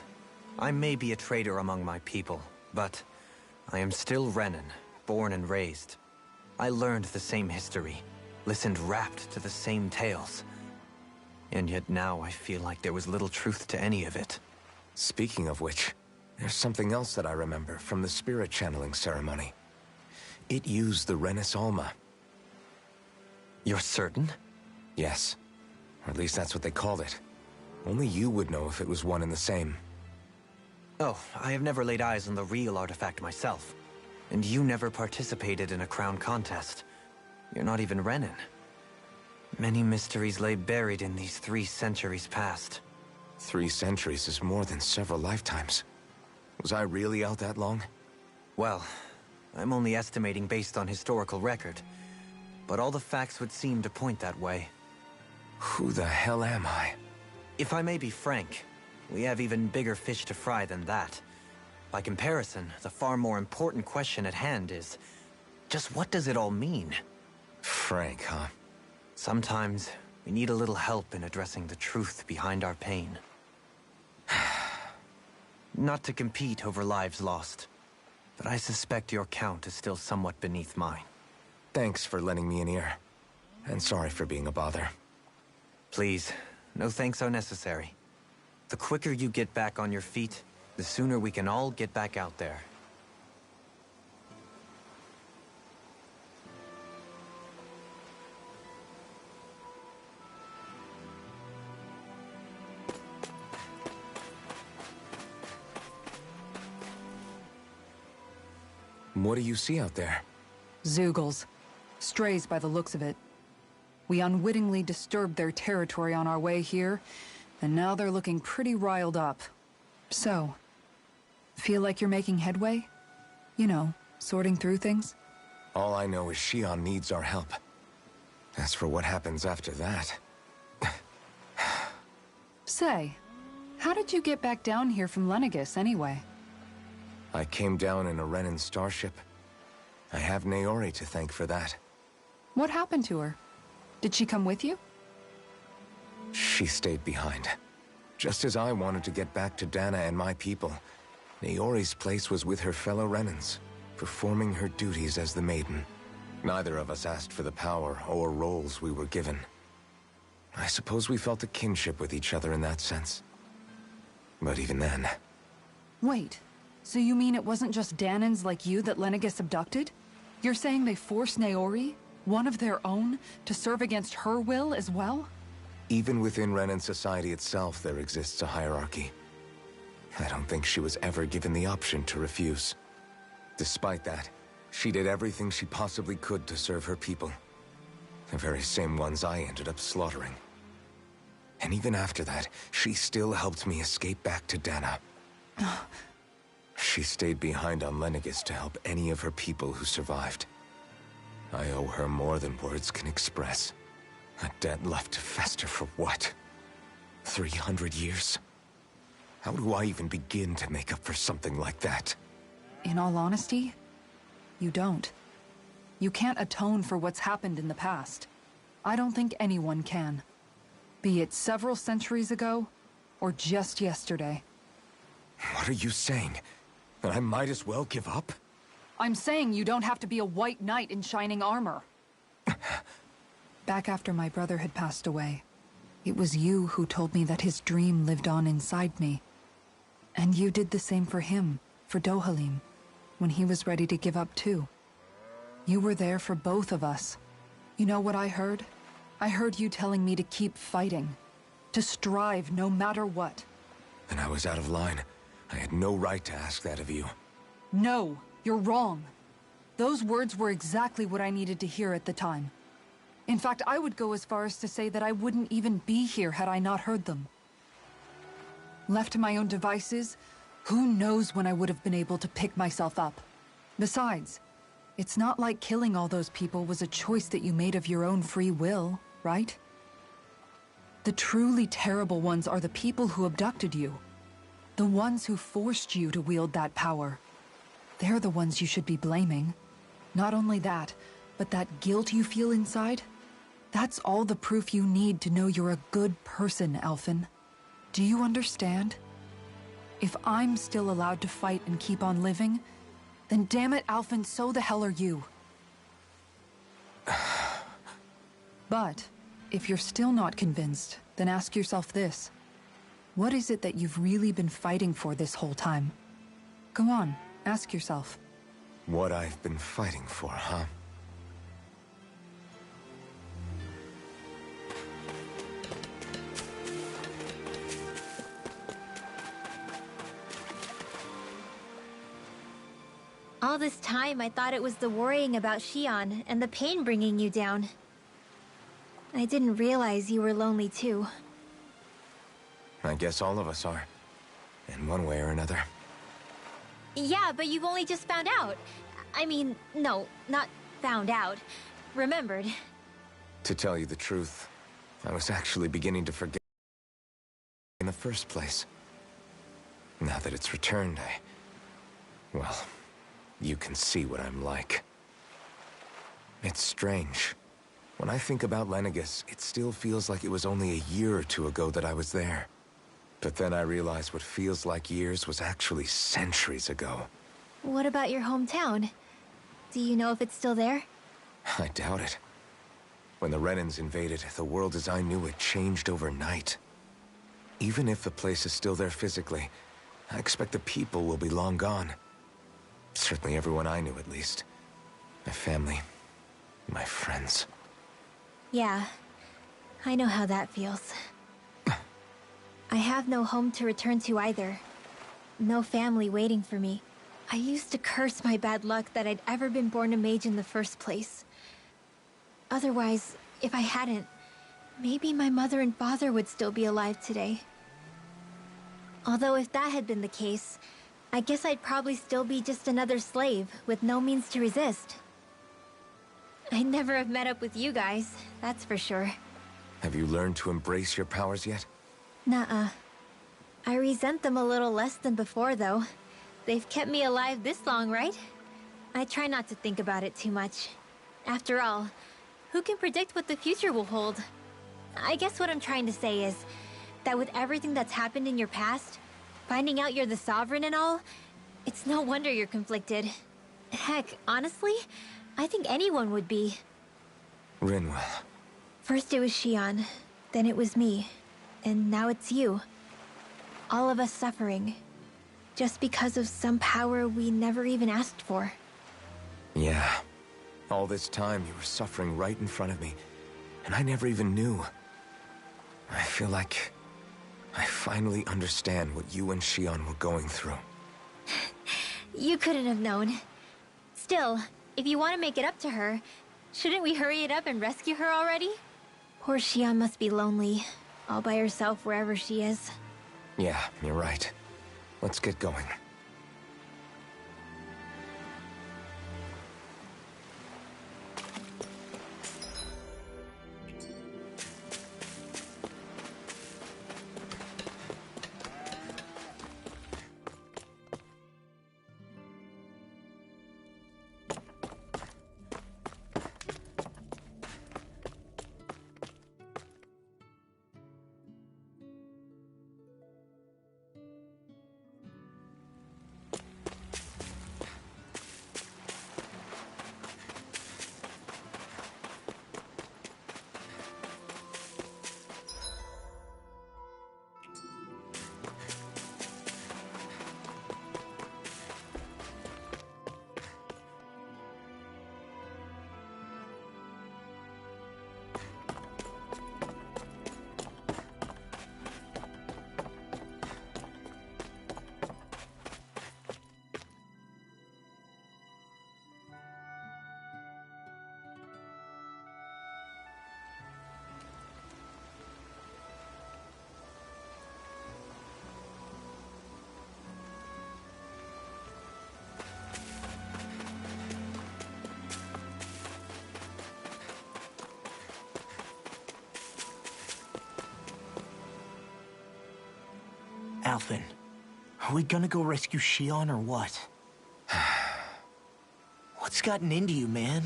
I may be a traitor among my people, but I am still Renan, born and raised. I learned the same history, listened rapt to the same tales. And yet now I feel like there was little truth to any of it. Speaking of which, there's something else that I remember from the spirit channeling ceremony. It used the Renis Alma. You're certain? Yes. Or at least that's what they called it. Only you would know if it was one and the same. Oh, I have never laid eyes on the real artifact myself. And you never participated in a crown contest. You're not even Renan. Many mysteries lay buried in these 3 centuries past. 3 centuries is more than several lifetimes. Was I really out that long? Well, I'm only estimating based on historical record. But all the facts would seem to point that way. Who the hell am I? If I may be frank, we have even bigger fish to fry than that. By comparison, the far more important question at hand is, just what does it all mean? Frank, huh? Sometimes, we need a little help in addressing the truth behind our pain. Not to compete over lives lost, but I suspect your count is still somewhat beneath mine. Thanks for lending me an ear. And sorry for being a bother. Please, no thanks are necessary. The quicker you get back on your feet, the sooner we can all get back out there. What do you see out there? Zeugles. Strays by the looks of it. We unwittingly disturbed their territory on our way here, And now they're looking pretty riled up. So, feel like you're making headway? You know, sorting through things? All I know is Shion needs our help. As for what happens after that... Say, how did you get back down here from Lenegis, anyway? I came down in a Renan starship. I have Naori to thank for that. What happened to her? Did she come with you? She stayed behind. Just as I wanted to get back to Dana and my people, Naori's place was with her fellow Renans, performing her duties as the Maiden. Neither of us asked for the power or roles we were given. I suppose we felt a kinship with each other in that sense. But even then... Wait, so you mean it wasn't just Danans like you that Lenegis abducted? You're saying they forced Naori, one of their own, to serve against her will as well? Even within Renan society itself, there exists a hierarchy. I don't think she was ever given the option to refuse. Despite that, she did everything she possibly could to serve her people. The very same ones I ended up slaughtering. And even after that, she still helped me escape back to Dana. She stayed behind on Lenegis to help any of her people who survived. I owe her more than words can express. A debt left to fester for what? 300 years? How do I even begin to make up for something like that? In all honesty, you don't. You can't atone for what's happened in the past. I don't think anyone can. Be it several centuries ago, or just yesterday. What are you saying? That I might as well give up? I'm saying you don't have to be a white knight in shining armor. Back after my brother had passed away, it was you who told me that his dream lived on inside me. And you did the same for him, for Dohalim, when he was ready to give up too. You were there for both of us. You know what I heard? I heard you telling me to keep fighting. To strive no matter what. Then I was out of line. I had no right to ask that of you. No, you're wrong. Those words were exactly what I needed to hear at the time. In fact, I would go as far as to say that I wouldn't even be here had I not heard them. Left to my own devices, who knows when I would have been able to pick myself up. Besides, it's not like killing all those people was a choice that you made of your own free will, right? The truly terrible ones are the people who abducted you. The ones who forced you to wield that power. They're the ones you should be blaming. Not only that, but that guilt you feel inside, that's all the proof you need to know you're a good person, Alphen. Do you understand? If I'm still allowed to fight and keep on living, then damn it, Alphen, so the hell are you. But, if you're still not convinced, then ask yourself this. What is it that you've really been fighting for this whole time? Go on, ask yourself. What I've been fighting for, huh? All this time, I thought it was the worrying about Shion and the pain bringing you down. I didn't realize you were lonely too. I guess all of us are. In one way or another. Yeah, but you've only just found out. I mean, no, not found out. Remembered. To tell you the truth, I was actually beginning to forget in the first place. Now that it's returned, well, you can see what I'm like. It's strange. When I think about Lenegis, it still feels like it was only a year or two ago that I was there. But then I realized what feels like years was actually centuries ago. What about your hometown? Do you know if it's still there? I doubt it. When the Renans invaded, the world as I knew it changed overnight. Even if the place is still there physically, I expect the people will be long gone. Certainly everyone I knew, at least. My family, my friends. Yeah, I know how that feels. I have no home to return to either. No family waiting for me. I used to curse my bad luck that I'd ever been born a mage in the first place. Otherwise, if I hadn't, maybe my mother and father would still be alive today. Although if that had been the case, I guess I'd probably still be just another slave with no means to resist. I'd never have met up with you guys, that's for sure. Have you learned to embrace your powers yet? Nuh-uh. I resent them a little less than before, though. They've kept me alive this long, right? I try not to think about it too much. After all, who can predict what the future will hold? I guess what I'm trying to say is that with everything that's happened in your past, finding out you're the Sovereign and all, it's no wonder you're conflicted. Heck, honestly, I think anyone would be. Rinwell. First it was Shion, then it was me, and now it's you. All of us suffering, just because of some power we never even asked for. Yeah. All this time you were suffering right in front of me, and I never even knew. I feel like I finally understand what you and Shion were going through. You couldn't have known. Still, if you want to make it up to her, shouldn't we hurry it up and rescue her already? Poor Shion must be lonely, all by herself wherever she is. Yeah, you're right. Let's get going. Alphen, are we gonna go rescue Shion or what? What's gotten into you, man?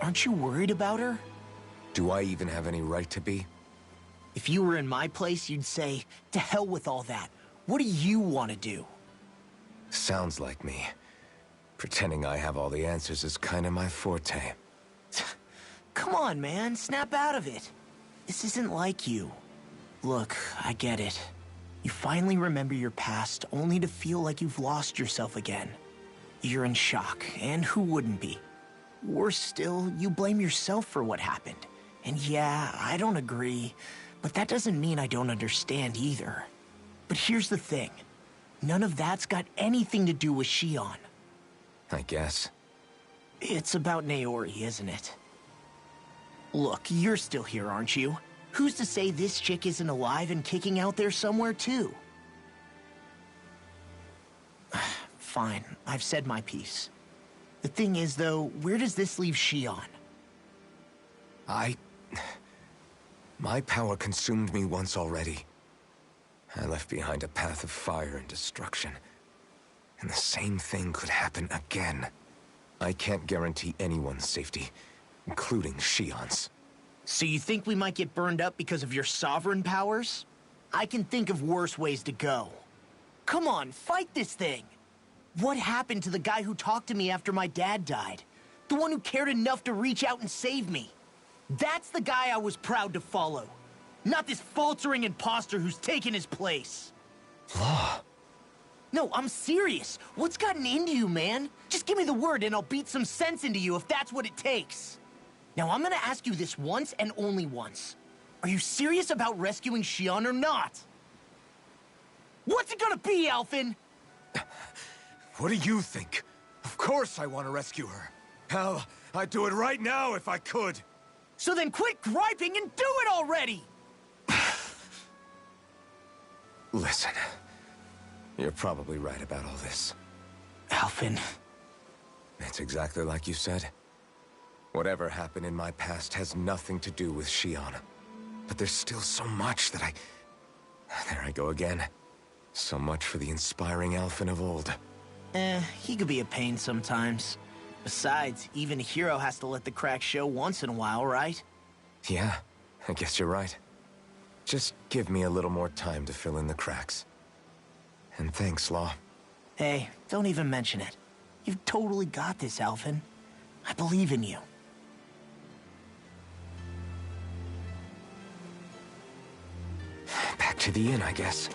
Aren't you worried about her? Do I even have any right to be? If you were in my place, you'd say, to hell with all that. What do you want to do? Sounds like me. Pretending I have all the answers is kinda my forte. Come on, man, snap out of it. This isn't like you. Look, I get it. You finally remember your past, only to feel like you've lost yourself again. You're in shock, and who wouldn't be? Worse still, you blame yourself for what happened. And yeah, I don't agree, but that doesn't mean I don't understand either. But here's the thing. None of that's got anything to do with Shion. I guess. It's about Naori, isn't it? Look, you're still here, aren't you? Who's to say this chick isn't alive and kicking out there somewhere, too? Fine, I've said my piece. The thing is, though, where does this leave Shion? My power consumed me once already. I left behind a path of fire and destruction. And the same thing could happen again. I can't guarantee anyone's safety, including Shion's. So you think we might get burned up because of your sovereign powers? I can think of worse ways to go. Come on, fight this thing! What happened to the guy who talked to me after my dad died? The one who cared enough to reach out and save me? That's the guy I was proud to follow. Not this faltering imposter who's taken his place. Law. No, I'm serious. What's gotten into you, man? Just give me the word and I'll beat some sense into you if that's what it takes. Now, I'm gonna ask you this once and only once. Are you serious about rescuing Shion or not? What's it gonna be, Alphen? What do you think? Of course I want to rescue her. Hell, I'd do it right now if I could. So then quit griping and do it already! Listen, You're probably right about all this. Alphen. It's exactly like you said. Whatever happened in my past has nothing to do with Shionne. But there's still so much that There I go again. So much for the inspiring Alphen of old. He could be a pain sometimes. Besides, even a hero has to let the cracks show once in a while, right? Yeah, I guess you're right. Just give me a little more time to fill in the cracks. And thanks, Law. Hey, don't even mention it. You've totally got this, Alphen. I believe in you. Back to the inn, I guess.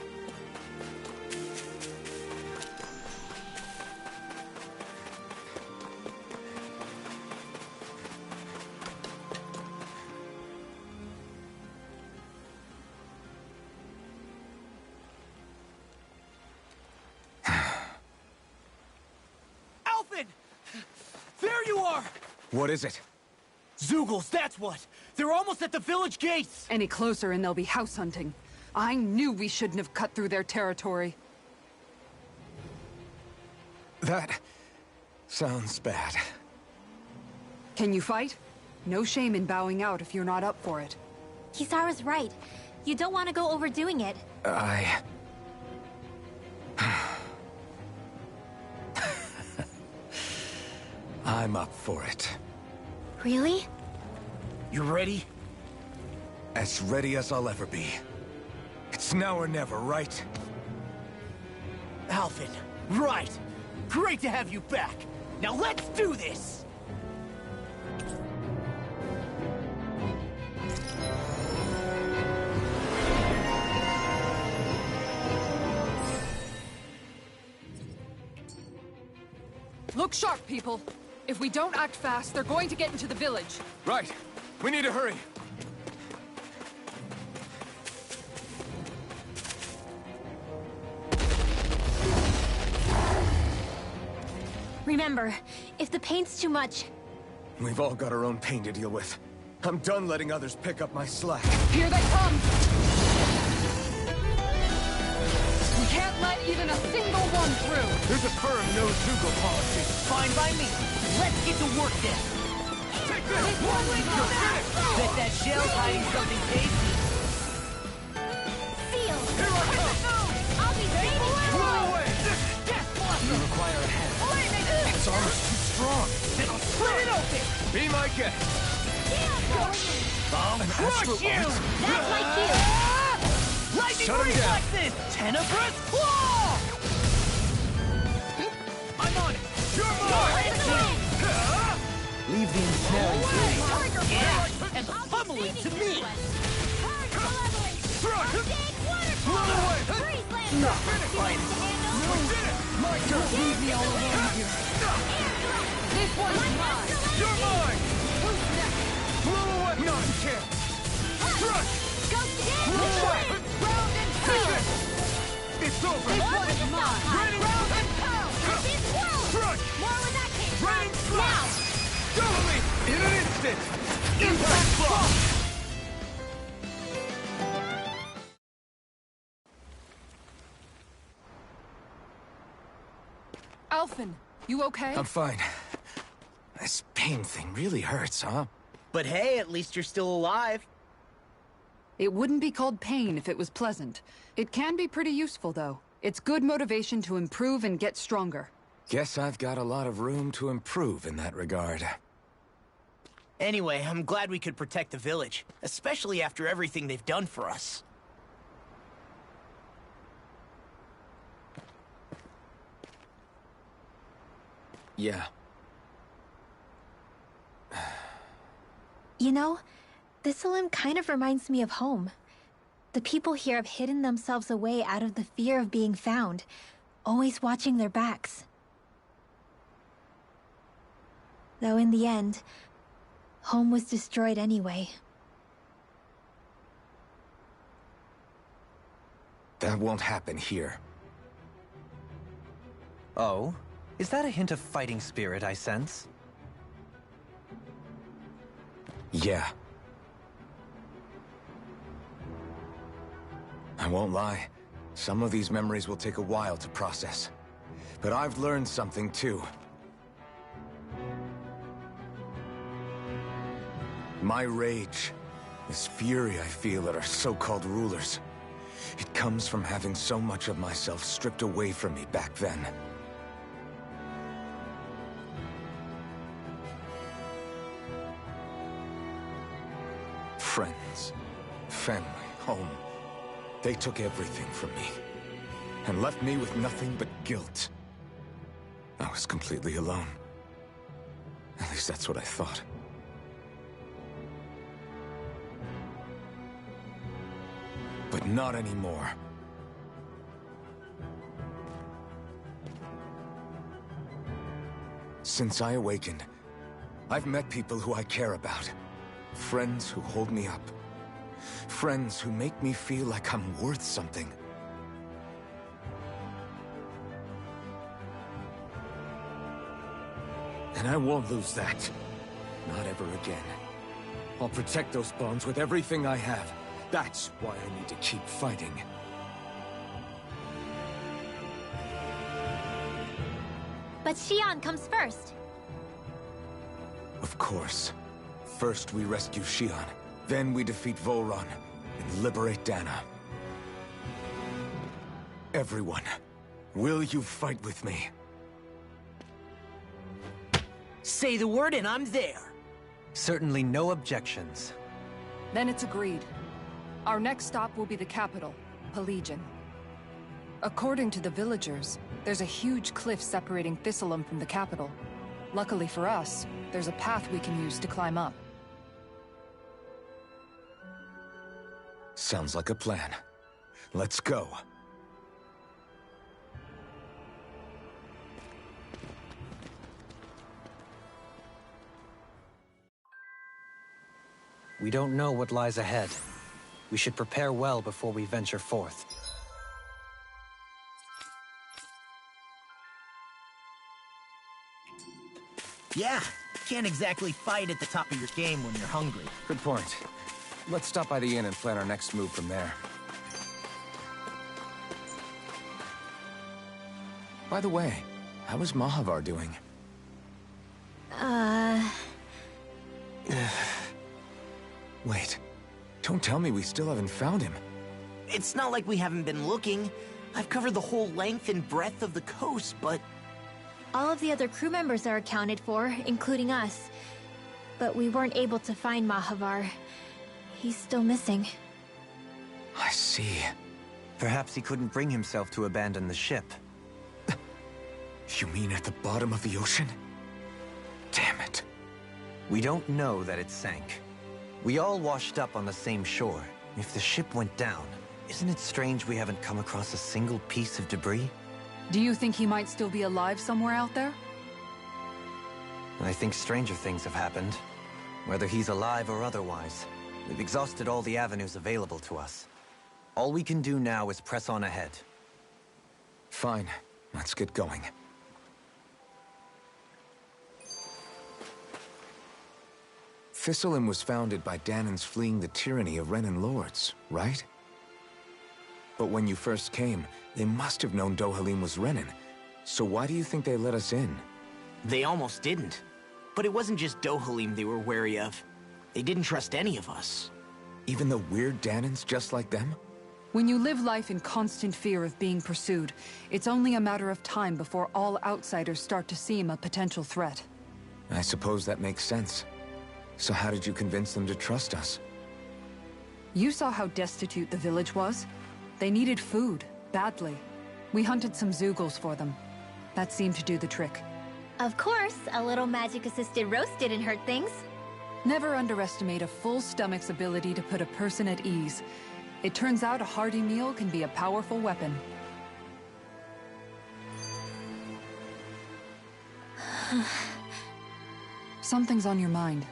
Alphen! There you are! What is it? Zeugles, that's what! They're almost at the village gates! Any closer and they'll be house hunting. I knew we shouldn't have cut through their territory. That sounds bad. Can you fight? No shame in bowing out if you're not up for it. Kisara's right. You don't want to go overdoing it. I'm up for it. Really? You ready? As ready as I'll ever be. It's now or never, right? Alphen, right! Great to have you back! Now let's do this! Look sharp, people. If we don't act fast, they're going to get into the village. Right. We need to hurry. Remember, if the paint's too much... We've all got our own pain to deal with. I'm done letting others pick up my slack. Here they come! We can't let even a single one through! There's a firm no-Zeugle policy. Fine by me. Let's get to work then. Take this! Bet that shell's hiding something tasty. Seal! Here I come! I'll be saving you! Blow away! Death blossom! You require a hand. Its armor's too strong. Then I'll split it open! Be my guest. I'll crush you! That's my cue! Lightning Shut him down. reflexes! Tenebrous claw! I'm on it! You're mine! Leave the ensnaring free. Yeah! And pummel it to me! Thrust! Blow away! Finish! We did it! My turn! Leave me all alone here. This one's mine! You're mine! Who's next? Blow away! Not a chance. Thrust! Which way? Round and pound! It's over! This one's mine! Raining Round and pound! Thrust! Raining thrust! Double me! In an instant! Impact block! Alphen, you okay? I'm fine. This pain thing really hurts, huh? But hey, at least you're still alive. It wouldn't be called pain if it was pleasant. It can be pretty useful, though. It's good motivation to improve and get stronger. Guess I've got a lot of room to improve in that regard. Anyway, I'm glad we could protect the village, especially after everything they've done for us. Yeah. You know, Thistleim kind of reminds me of home. The people here have hidden themselves away out of the fear of being found, always watching their backs. Though in the end, home was destroyed anyway. That won't happen here. Oh? Is that a hint of fighting spirit I sense? Yeah. I won't lie. Some of these memories will take a while to process. But I've learned something too. My rage, this fury I feel at our so-called rulers, it comes from having so much of myself stripped away from me back then. Friends, family, home. They took everything from me, and left me with nothing but guilt. I was completely alone. At least that's what I thought. But not anymore. Since I awakened, I've met people who I care about. Friends who hold me up. Friends who make me feel like I'm worth something. And I won't lose that. Not ever again. I'll protect those bonds with everything I have. That's why I need to keep fighting. But Xion comes first. Of course. First we rescue Xion, then we defeat Vholran and liberate Dana. Everyone, will you fight with me? Say the word and I'm there. Certainly no objections. Then it's agreed. Our next stop will be the capital, Pelegion. According to the villagers, there's a huge cliff separating Thistleum from the capital. Luckily for us, there's a path we can use to climb up. Sounds like a plan. Let's go. We don't know what lies ahead. We should prepare well before we venture forth. Yeah, can't exactly fight at the top of your game when you're hungry. Good point. Let's stop by the inn and plan our next move from there. By the way, how is Mahavar doing? Wait, don't tell me we still haven't found him. It's not like we haven't been looking. I've covered the whole length and breadth of the coast, but... All of the other crew members are accounted for, including us. But we weren't able to find Mahavar. He's still missing. I see. Perhaps he couldn't bring himself to abandon the ship. You mean at the bottom of the ocean? Damn it. We don't know that it sank. We all washed up on the same shore. If the ship went down, isn't it strange we haven't come across a single piece of debris? Do you think he might still be alive somewhere out there? I think stranger things have happened. Whether he's alive or otherwise, we've exhausted all the avenues available to us. All we can do now is press on ahead. Fine. Let's get going. Thistleum was founded by Danans fleeing the tyranny of Renan lords, right? But when you first came, they must have known Dohalim was Renan. So why do you think they let us in? They almost didn't. But it wasn't just Dohalim they were wary of. They didn't trust any of us. Even the weird Danans just like them? When you live life in constant fear of being pursued, it's only a matter of time before all outsiders start to seem a potential threat. I suppose that makes sense. So how did you convince them to trust us? You saw how destitute the village was. They needed food, badly. We hunted some Zeugles for them. That seemed to do the trick. Of course, a little magic-assisted roast didn't hurt things. Never underestimate a full stomach's ability to put a person at ease. It turns out a hearty meal can be a powerful weapon. Something's on your mind.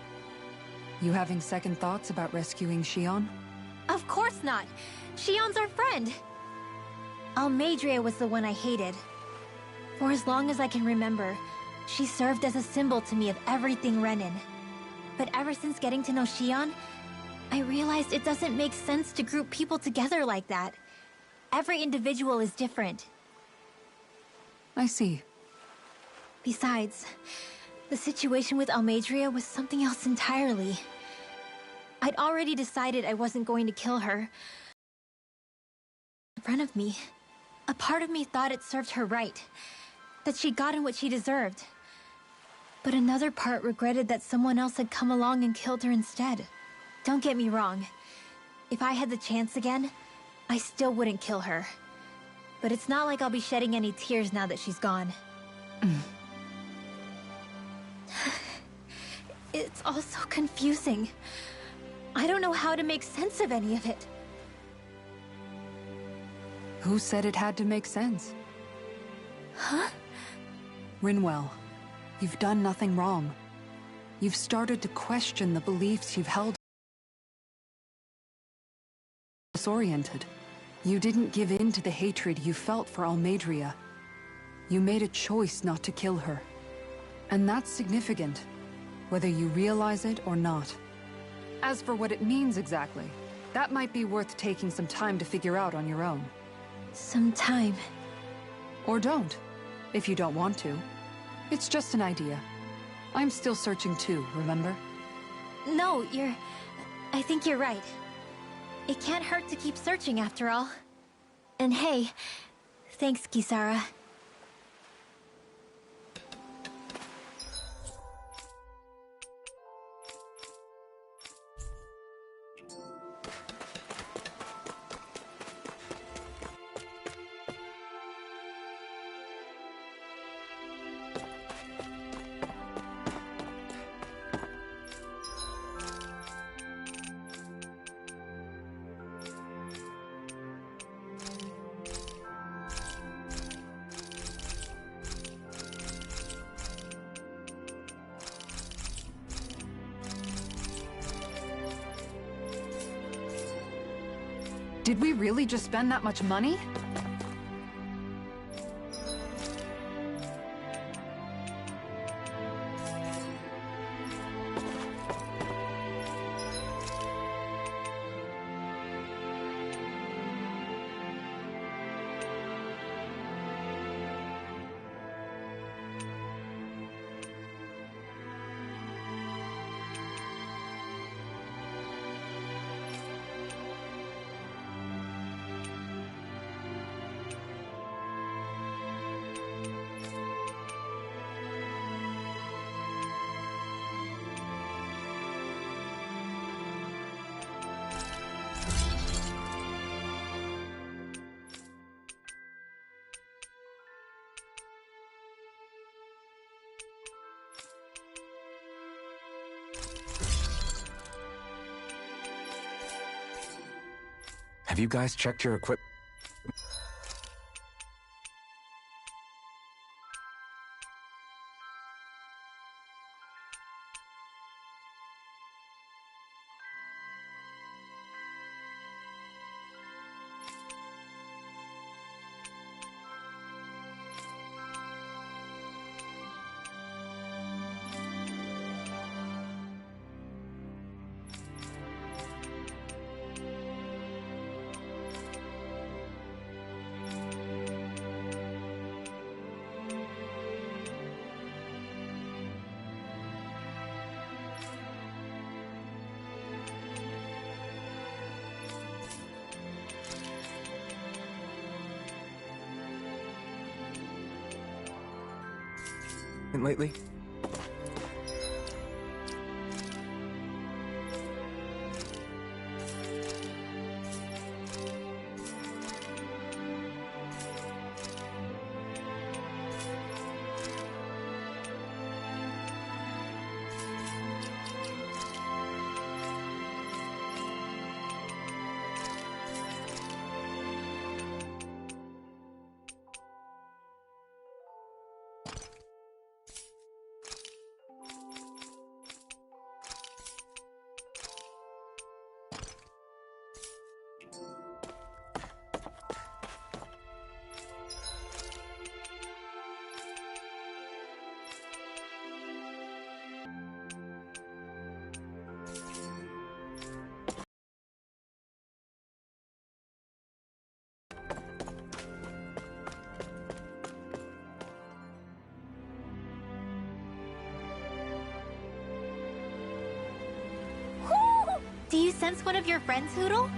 You having second thoughts about rescuing Xion? Of course not. Xion's our friend. Almeidrea was the one I hated. For as long as I can remember, she served as a symbol to me of everything Renan. But ever since getting to know Xion, I realized it doesn't make sense to group people together like that. Every individual is different. I see. Besides, the situation with Almeidrea was something else entirely. I'd already decided I wasn't going to kill her. In front of me, a part of me thought it served her right, that she'd gotten what she deserved. But another part regretted that someone else had come along and killed her instead. Don't get me wrong. If I had the chance again, I still wouldn't kill her. But it's not like I'll be shedding any tears now that she's gone. It's all so confusing. I don't know how to make sense of any of it. Who said it had to make sense? Huh? Rinwell, you've done nothing wrong. You've started to question the beliefs you've held. Disoriented. You didn't give in to the hatred you felt for Almeidrea. You made a choice not to kill her. And that's significant, whether you realize it or not. As for what it means exactly, that might be worth taking some time to figure out on your own. Some time. Or don't, if you don't want to. It's just an idea. I'm still searching too, remember? No, I think you're right. It can't hurt to keep searching after all. And hey, thanks, Kisara. Did we really just spend that much money? Have you guys checked your equipment? Lately? Do you sense one of your friends, Hootle?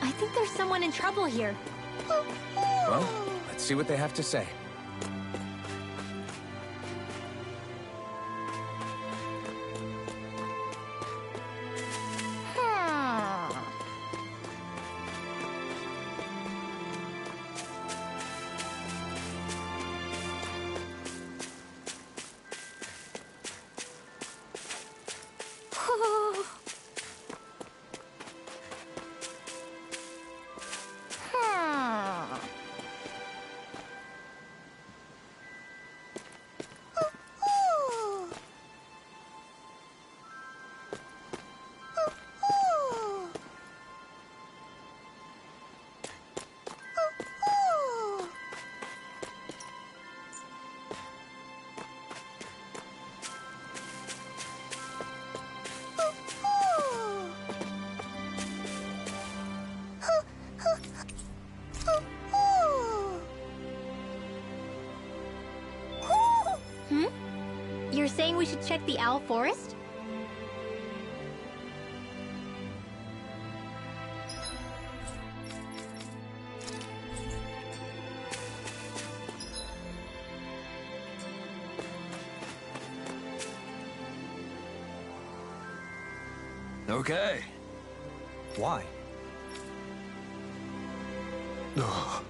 I think there's someone in trouble here. Well, let's see what they have to say. You're saying we should check the Owl Forest? Okay. Why? Ugh.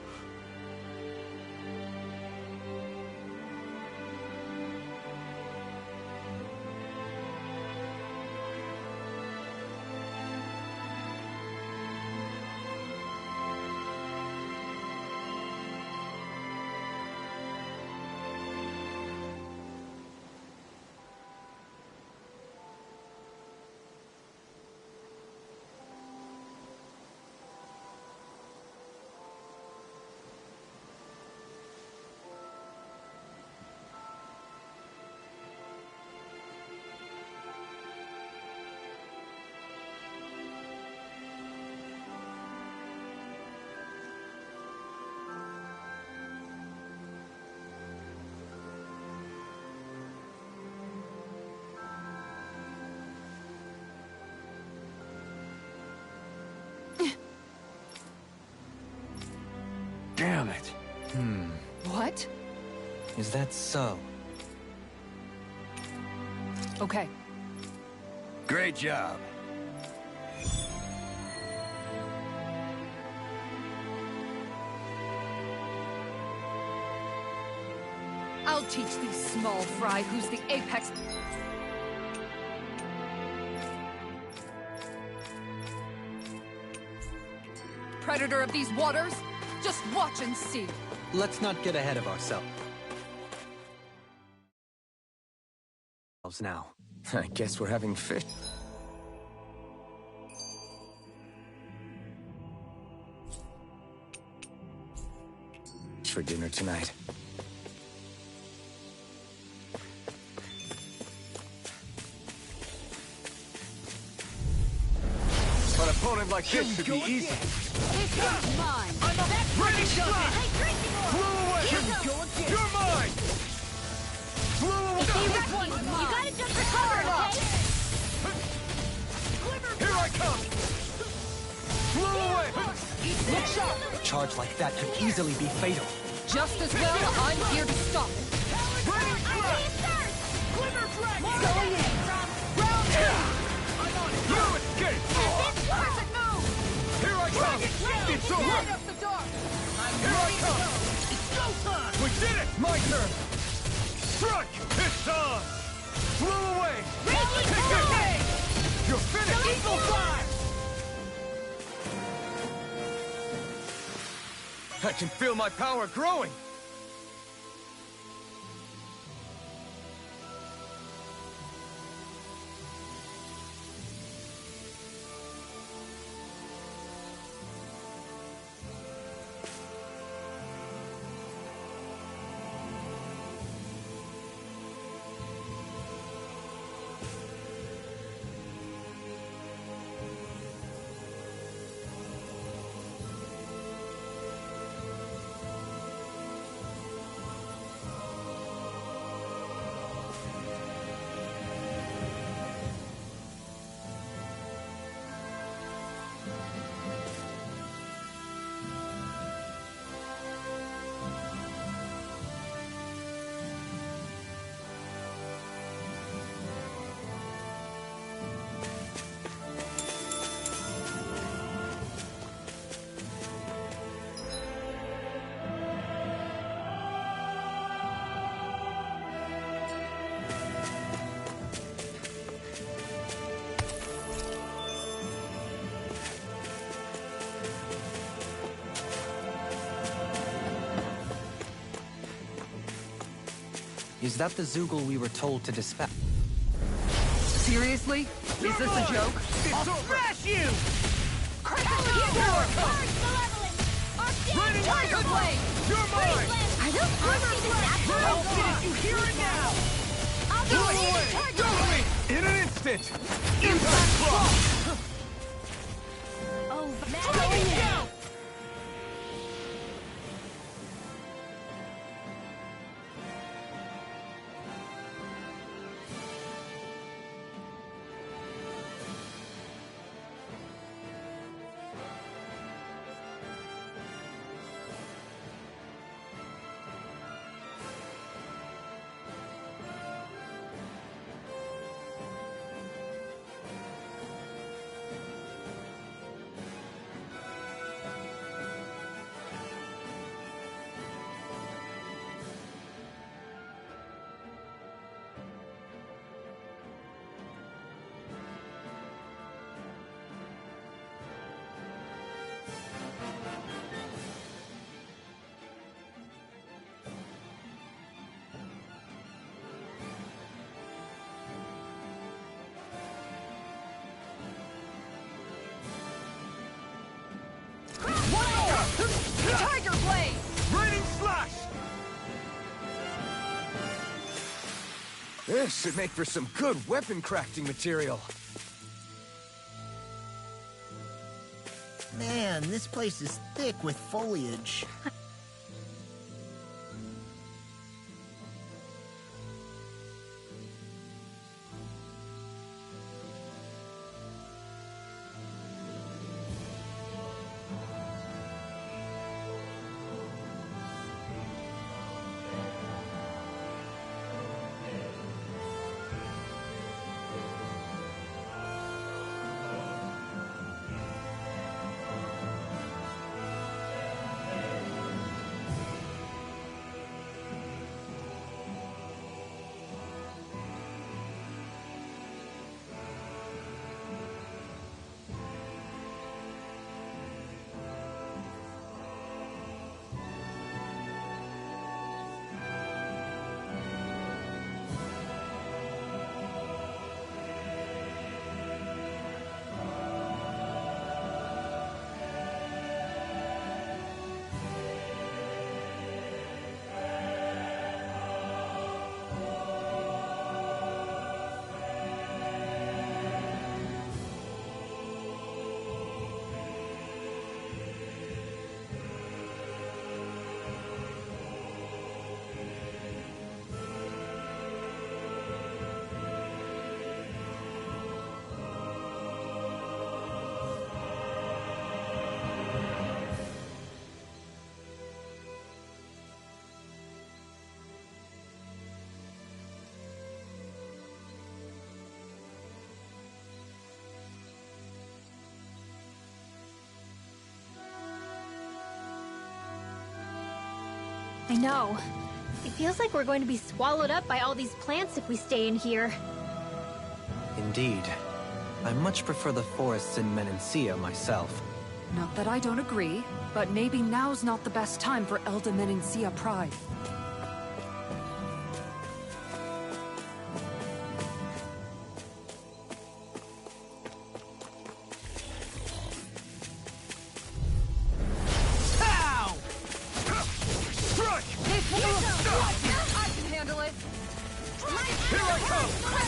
Damn it. What? Is that so? Okay. Great job. I'll teach these small fry who's the apex. Predator of these waters? Just watch and see. Let's not get ahead of ourselves now. I guess we're having fish. For dinner tonight. An opponent like this should be easy. This one's mine. Ready, shot! Flew away! You're mine! Flew away! You gotta jump for cover, okay? Here I come! Flew away! A charge like that could easily be fatal. Just as well, I'm here to stop it. Ready, strike! Glimmer Dragon! Going in. Round two! You escape! Perfect move! Here I come! It's over! Light up the dark! Here I come! It's go time! We did it! My turn! Strike! It's on! Flew away! You're finished! Eagle Fire! I can feel my power growing! Is that the Zoogle we were told to dispatch? Seriously? Is this a joke? I'll smash you! Tiger Blade! You're mine! I'll finish you here and now! Blow away! Double me! In an instant! Impact block! Go! Tiger Blade! Raining slash! This should make for some good weapon crafting material. Man, this place is thick with foliage. I know. It feels like we're going to be swallowed up by all these plants if we stay in here. Indeed. I much prefer the forests in Menancia myself. Not that I don't agree, but maybe now's not the best time for Elda Menancia Pride.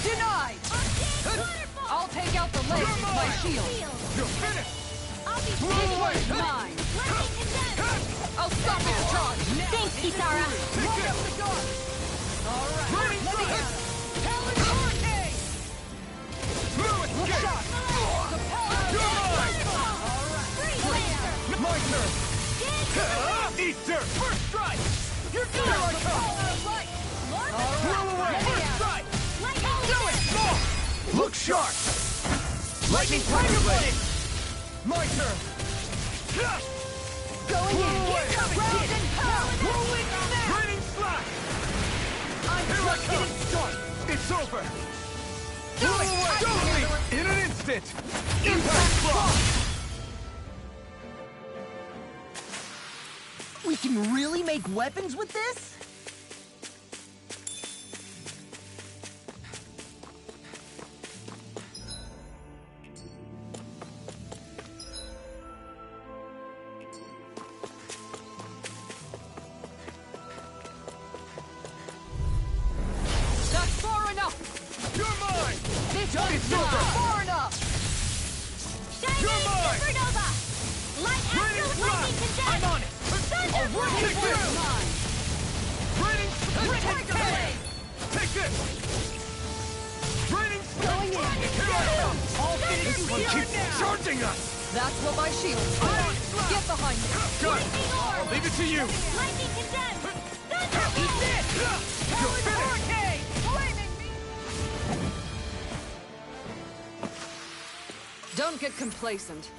Denied! I'll take out the legs with my shield. You're finished! This one's mine. I'll stop its charge. Thanks, Kisara. Light up the gun. All right. Let me in. Talon Hurricane. Blue escape! Shot. The power of You're mine! All turn! Easter! First strike! You're doing it! Blow away! First strike! Do it! Look sharp! Lightning Tiger Blade! My turn! Going in! away! Frozen power! Rolling snap! Raining Slash! I'm Here I just come! getting started! It's over! Do it! Don't leave! In an instant! Impact Block! We can really make weapons with this? That's far enough! You're mine! This It's one's over! not far enough! You're mine! Supernova! Light Raining Astral Slash! Lightning Condemn! I'm on it! Thunder Blade! Take this! Raining Tiger Blade! Take this! Raining Going in! Here I come! All finished This one keeps charging us! That's what my shield's for. Get behind me! Got it! I'll leave it to you! Lightning Condemn! Thunder Blade! Eat this! You're finished! Hurricane! Flaming me! Don't get complacent.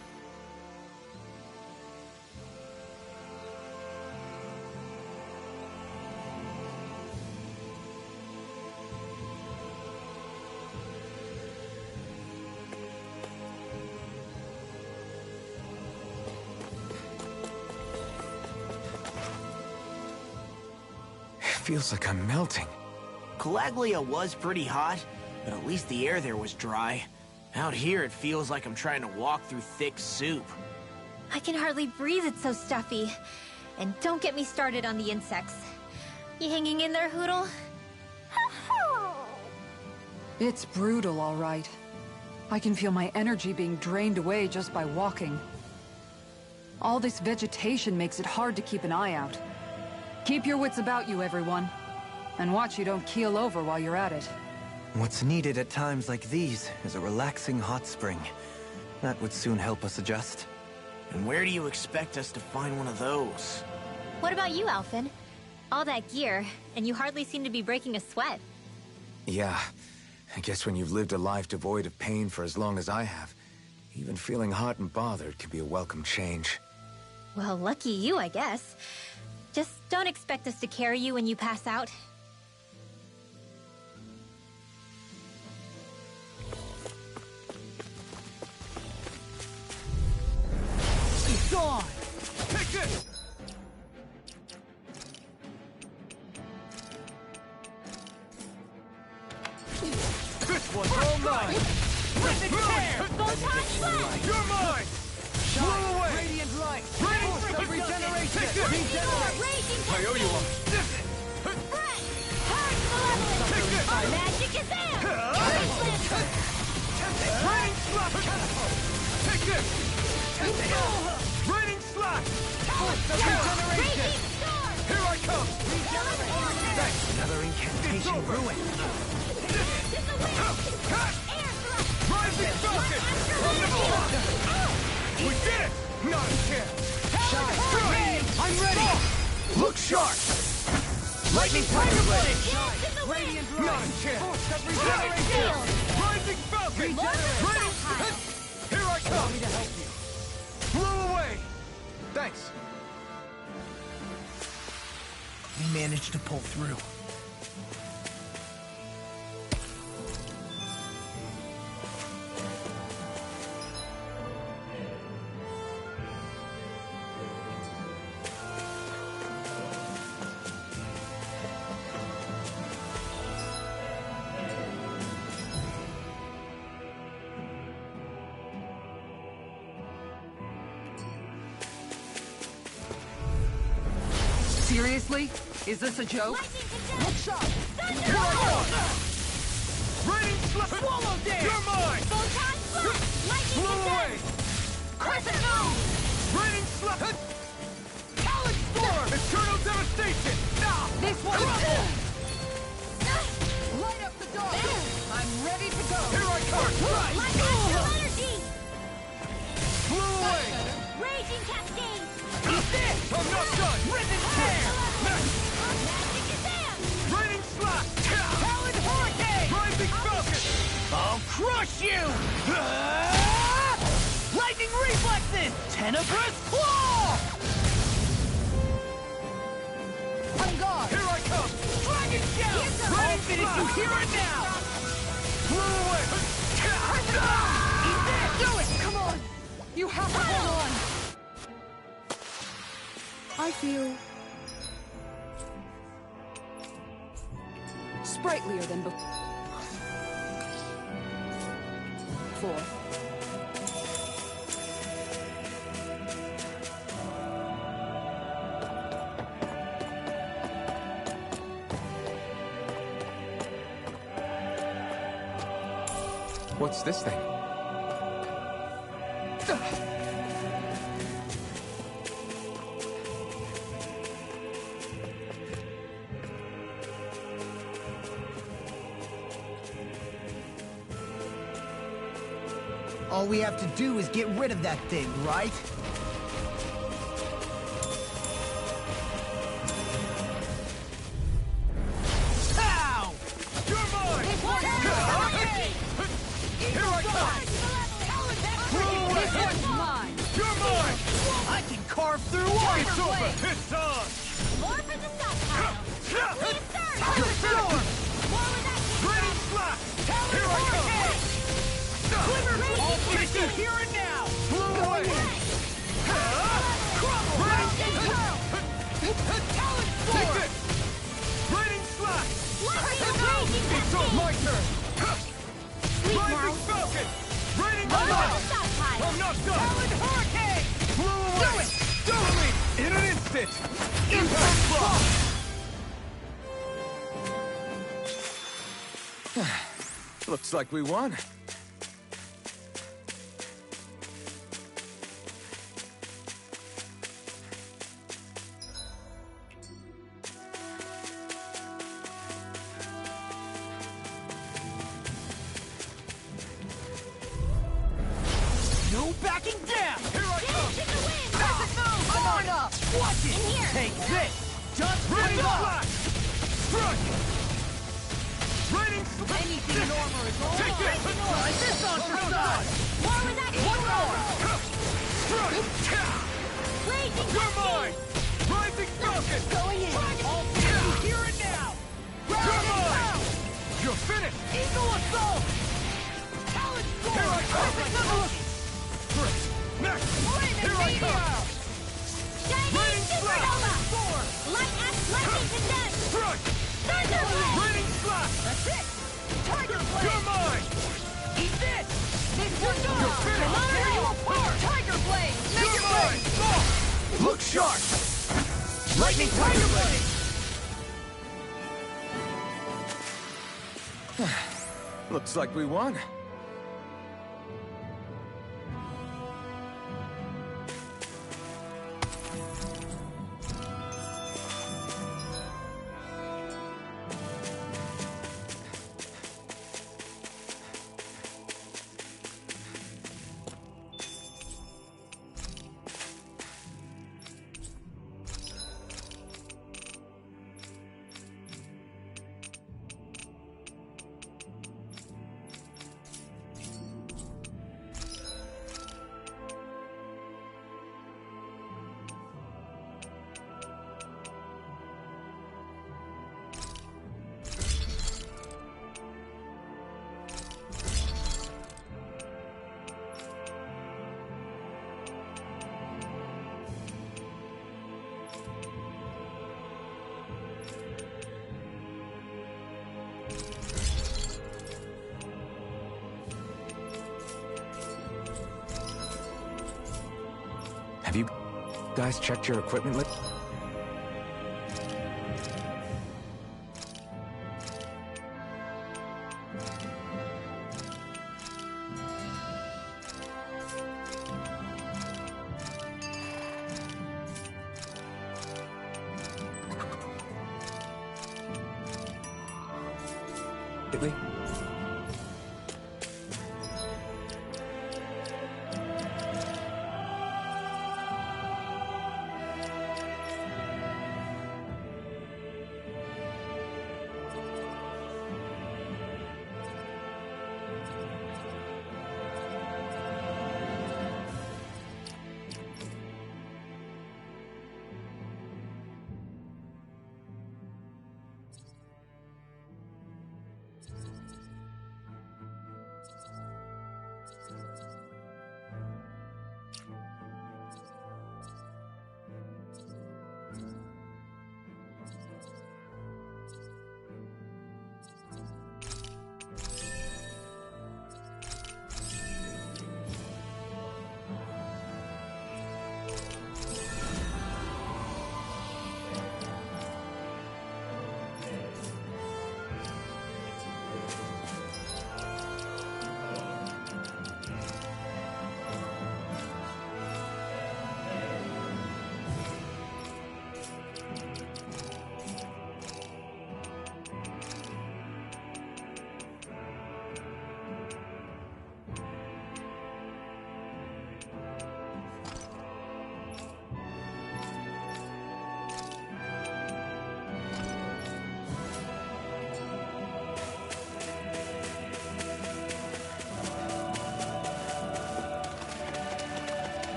Feels like I'm melting. Calaglia was pretty hot, but at least the air there was dry. Out here, it feels like I'm trying to walk through thick soup. I can hardly breathe, it's so stuffy. And don't get me started on the insects. You hanging in there, Hootle? It's brutal, all right. I can feel my energy being drained away just by walking. All this vegetation makes it hard to keep an eye out. Keep your wits about you, everyone. And watch you don't keel over while you're at it. What's needed at times like these is a relaxing hot spring. That would soon help us adjust. And where do you expect us to find one of those? What about you, Alphen? All that gear, and you hardly seem to be breaking a sweat. Yeah, I guess when you've lived a life devoid of pain for as long as I have, even feeling hot and bothered can be a welcome change. Well, lucky you, I guess. Just don't expect us to carry you when you pass out. It's gone! Take this! This one's all mine! Rip and tear! Photon Blast! You're mine! Blow away! Radiant light! Radiant Force of regeneration! Take this! Raging I owe you one. Breath! Hard malevolence! Take this! Magic Kazam! Raining Slash! Take this! Raining Slash! Raging Storm! Here I come! Thanks! Another incantation over. ruined. Rising Falcon! We did it! Not a chance! I'm ready! Look sharp! Lightning Tiger Blade! Radiant Not a chance! Shield! Rising Falcon! Raining... Here I come! Blow away! Thanks! We managed to pull through. Seriously? Is this a joke? Look sharp! Here I come! Raining Slash! Swallow Dance! You're mine! Photon Blast! Lightning Blow Condemn! away! Crescent Moon! Raining Slash! Talon Storm! Eternal Devastation! This one! Light up the dark! I'm ready to go! Here I come! Light Astral Energy! Blow away! Raging Cascade! you! Lightning reflexes! Tenebrous claw! On guard! Here I come! Dragon shout! I'll finish you here and now! Flew away! Eat this! Do it! Come on! You have to hold on! I feel... sprightlier than before. What's this thing? All we have to do is get rid of that thing, right? Pow! You're mine! Here I come! This one's mine! You're mine! I can carve through It's ice! over! It's on! Raining slap! Here I come! I'll finish you here and now! Flew away! Take this! Raining slap! It's on my turn! Rising Falcon! Raining slap! I'm not done! Talon Hurricane! Flew away! Do it! In an instant! Impact block! Looks like we won. No backing down! Here I come! Come on up! Watch it! Take this! Just Raining bring up! slap! Strike! Raining slap! Anything in armor is all Take this! Try this on for size! One more! Strike! You're mine! Rising Falcon! Going in! I'll finish you here and now! You're mine! You're finished! Eagle Assault! Talon Sword! Here I come! Perfect First! Next! Flaming Here I come! Meteor! Raining slap! Sword! Strike! Raining slap! That's it! Tiger Blade! You're mine! Eat this! This one's You're yours! finished! I'll tear you apart! Tiger Blade! Make You're it mine! rain! Look sharp! Lightning Tiger Blade! Looks like we won. Have you guys checked your equipment list? Lately?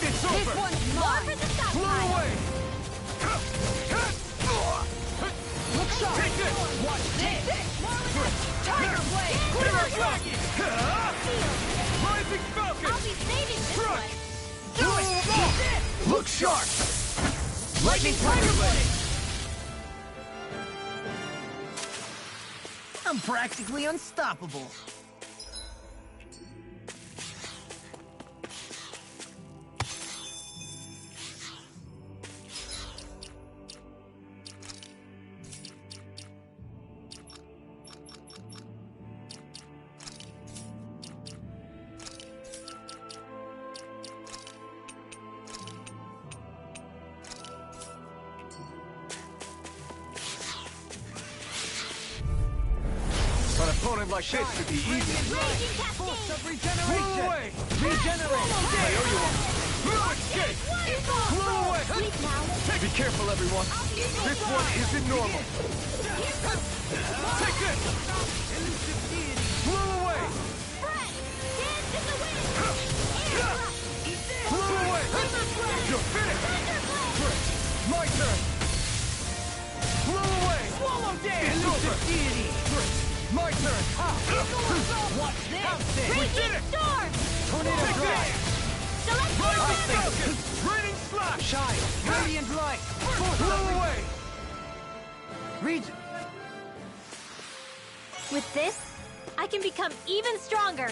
It's This over! one's mine! For the stop Blow pile. away! Look sharp! Take this! Watch this! Tiger Blade! Here I Clear come! Rising Falcon! I'll be saving this Truck! one! Do it! Look sharp! Lightning Tiger Blade! I'm practically unstoppable. An opponent like this should be easy. Raging Cascade! Blow away! Regenerate! I owe you one. No escape! Blow away! Sleep now! Be careful, everyone. This one isn't normal. Take this! Blow away! Fred! Dance in the wind! Air thrust! Blow away! You're finished! My turn! Blow away! Swallow dance! It's over! My turn! Watch this! We did it! Storm! Tornado Take Drive! Select Rising Falcon! Raining Slash! Shine! Radiant light! Blow away! With this, I can become even stronger.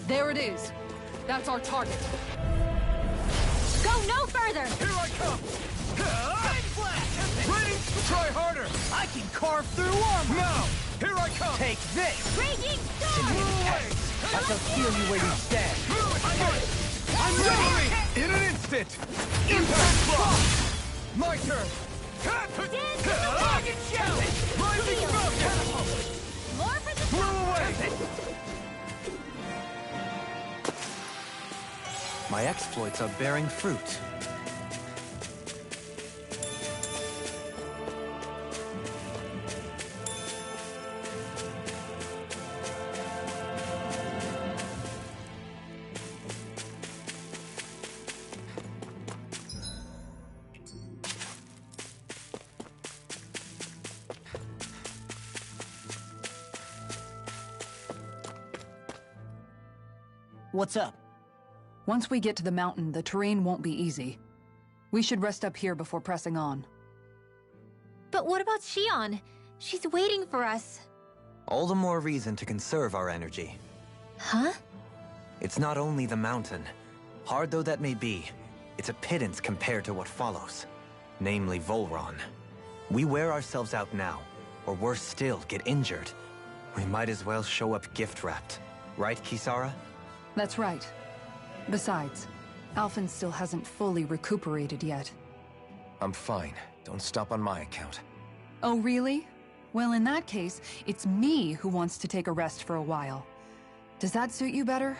There it is. That's our target. Go no further! Here I come! Ready? Try harder! I can carve through armor. Now! Here I come! Take this. Raging Storm! I shall steal you where you stand. I'm ready! In an instant! Impact block! My turn! Target shell! Rising Falcon! More for the Blow away! My exploits are bearing fruit. What's up? Once we get to the mountain, the terrain won't be easy. We should rest up here before pressing on. But what about Shion? She's waiting for us. All the more reason to conserve our energy. Huh? It's not only the mountain. Hard though that may be, it's a pittance compared to what follows. Namely Volron. We wear ourselves out now, or worse still, get injured. We might as well show up gift-wrapped. Right, Kisara? That's right. Besides, Alphen still hasn't fully recuperated yet. I'm fine. Don't stop on my account. Oh, really? Well, in that case, it's me who wants to take a rest for a while. Does that suit you better?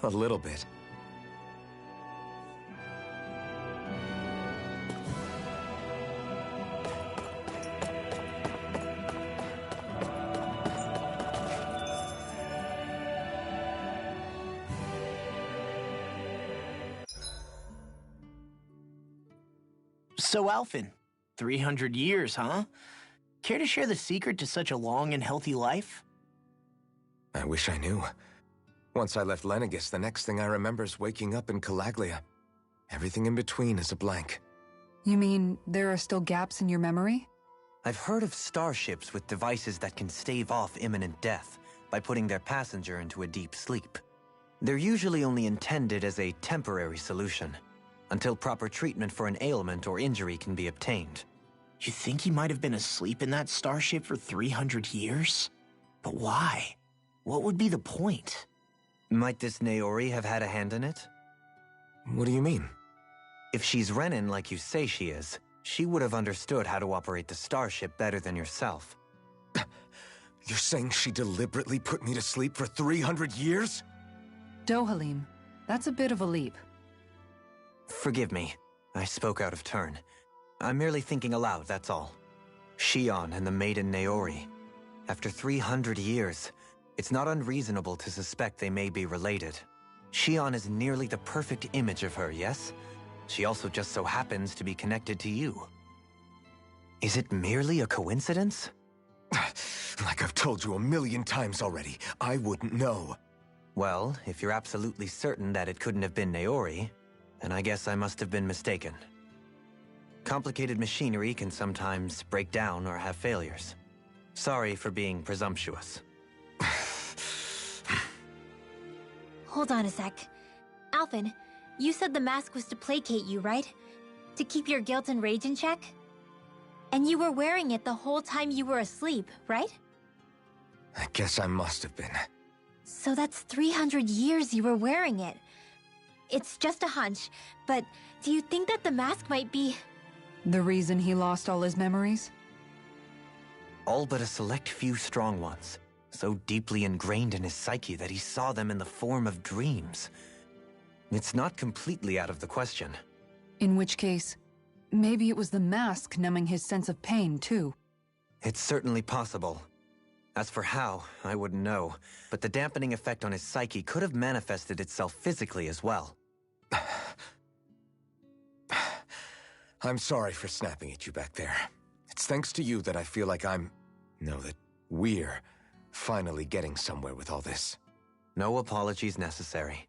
A little bit. So, Alphen, 300 years, huh? Care to share the secret to such a long and healthy life? I wish I knew. Once I left Lenegis, the next thing I remember is waking up in Calaglia. Everything in between is a blank. You mean there are still gaps in your memory? I've heard of starships with devices that can stave off imminent death by putting their passenger into a deep sleep. They're usually only intended as a temporary solution, until proper treatment for an ailment or injury can be obtained. You think he might have been asleep in that starship for 300 years? But why? What would be the point? Might this Naori have had a hand in it? What do you mean? If she's Renin like you say she is, she would have understood how to operate the starship better than yourself. You're saying she deliberately put me to sleep for 300 years? Dohalim, that's a bit of a leap. Forgive me. I spoke out of turn. I'm merely thinking aloud, that's all. Shion and the maiden Naori. After 300 years, it's not unreasonable to suspect they may be related. Shion is nearly the perfect image of her, yes? She also just so happens to be connected to you. Is it merely a coincidence? Like I've told you 1,000,000 times already, I wouldn't know. Well, if you're absolutely certain that it couldn't have been Naori, then I guess I must have been mistaken. Complicated machinery can sometimes break down or have failures. Sorry for being presumptuous. Hold on a sec. Alphen, you said the mask was to placate you, right? To keep your guilt and rage in check? And you were wearing it the whole time you were asleep, right? I guess I must have been. So that's 300 years you were wearing it. It's just a hunch, but do you think that the mask might be... The reason he lost all his memories? All but a select few strong ones, so deeply ingrained in his psyche that he saw them in the form of dreams. It's not completely out of the question. In which case, maybe it was the mask numbing his sense of pain, too. It's certainly possible. As for how, I wouldn't know, but the dampening effect on his psyche could have manifested itself physically as well. I'm sorry for snapping at you back there. It's thanks to you that I feel like that we're finally getting somewhere with all this. No apologies necessary.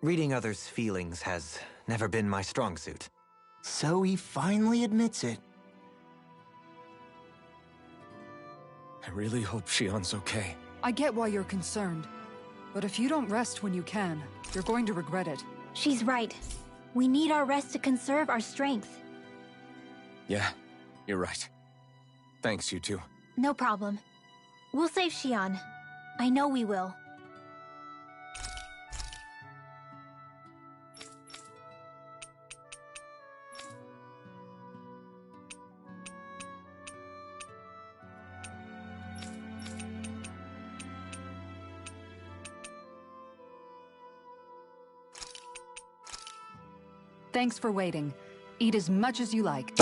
Reading others' feelings has never been my strong suit. So he finally admits it. I really hope Shion's okay. I get why you're concerned. But if you don't rest when you can, you're going to regret it. She's right. We need our rest to conserve our strength. Yeah, you're right. Thanks, you two. No problem. We'll save Shion. I know we will. Thanks for waiting. Eat as much as you like.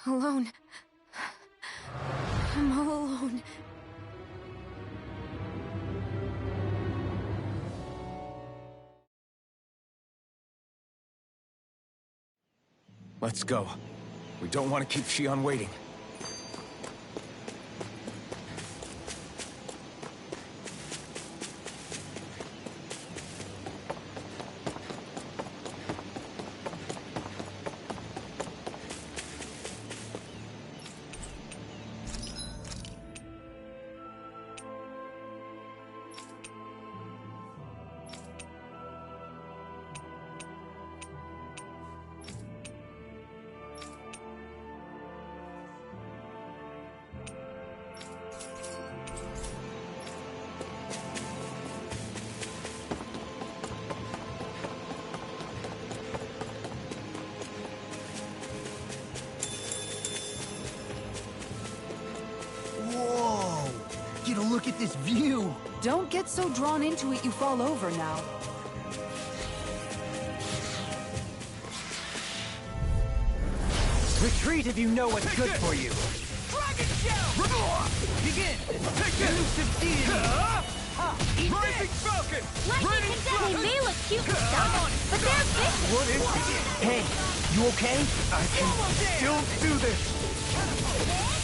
Alone. I'm all alone. Let's go. We don't want to keep Shion waiting. Whoa! Get a look at this view! Don't get so drawn into it you fall over now. Retreat if you know what's good for you. Dragon Shell! Begin! Elusive deity! Rising Falcon! Raining They may look cute and stuff, but they're vicious. What is it? Hey, you okay? I can still do this!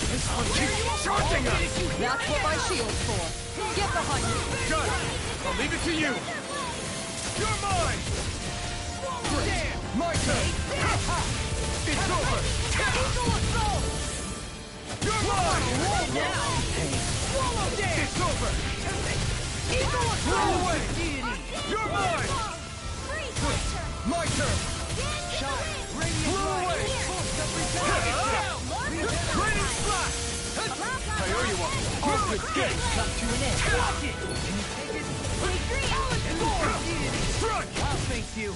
This one keeps charging us! That's what my shield's for. Get behind me. Got it! I'll leave it to you! You're mine! My turn! It's over! You're mine! It's over! Roll away! You're mine! My turn! Roll away! Raining Slash! I owe you one! All good things come to an end. Watch it! Strike! I'll face you.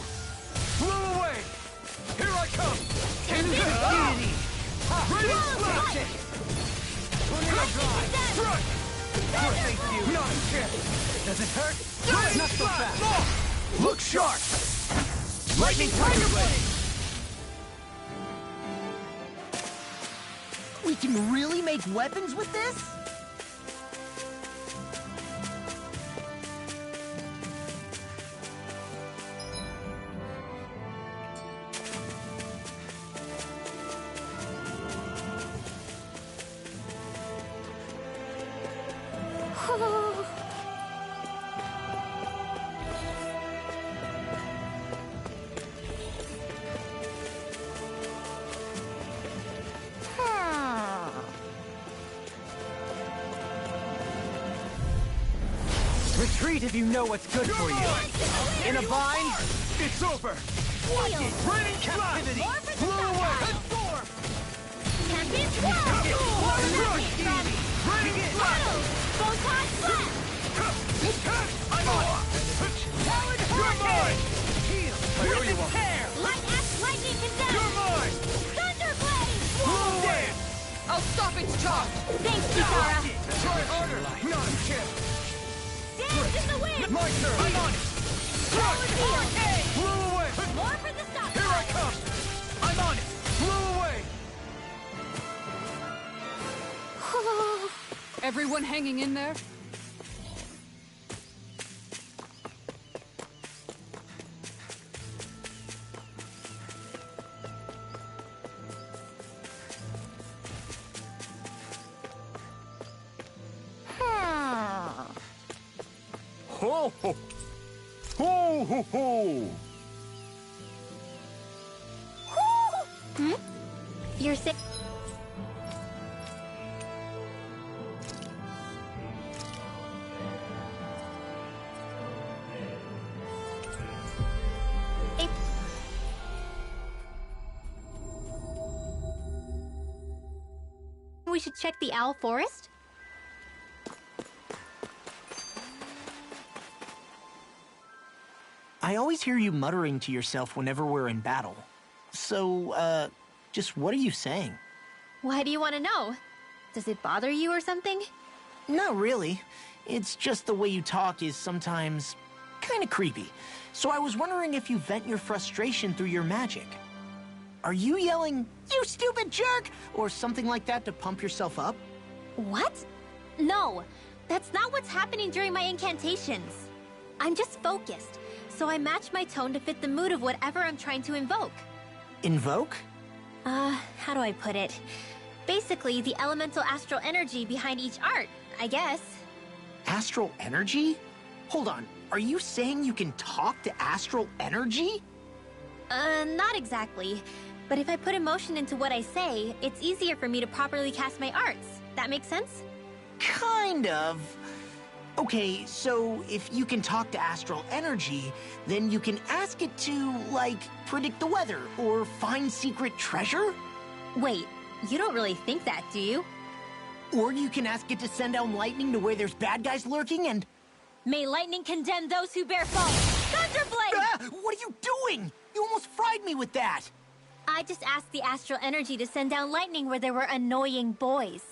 Blow away! Here I come! Raining Slash! Strike! I'll face you. Not a chance! Does it hurt? Raining Not so Slash! fast. Look sharp! Lightning Tiger Blade. We can really make weapons with this? Retreat if you know what's good for you. In a bind? It's over! Raining Captivity! Blow away! Raining Slash! I'm on! You're mine! I owe you one! You're mine! Blow away! I'll stop its charge. Thanks, Kitara. Try harder! Not a chance! Dance in the wind. My turn! I'm on it! Strike! Blow away! More for the stop. Here I come! I'm on it! Blow away! Everyone hanging in there? Ho ho! Ho ho ho! You're sick. We should check the Owl Forest? I always hear you muttering to yourself whenever we're in battle. So, just what are you saying? Why do you want to know? Does it bother you or something? Not really. It's just the way you talk is sometimes kind of creepy. So I was wondering if you vent your frustration through your magic. Are you yelling, "You stupid jerk," or something like that to pump yourself up? What? No, that's not what's happening during my incantations. I'm just focused, so I match my tone to fit the mood of whatever I'm trying to invoke. Invoke? How do I put it? Basically, the elemental astral energy behind each art, I guess. Astral energy? Hold on, are you saying you can talk to astral energy? Not exactly. But if I put emotion into what I say, it's easier for me to properly cast my arts. That makes sense? Kind of. Okay, so if you can talk to astral energy, then you can ask it to, like, predict the weather or find secret treasure? Wait, you don't really think that, do you? Or you can ask it to send down lightning to where there's bad guys lurking and... May lightning condemn those who bear false! Thunderblade! Ah, what are you doing? You almost fried me with that! I just asked the astral energy to send down lightning where there were annoying boys.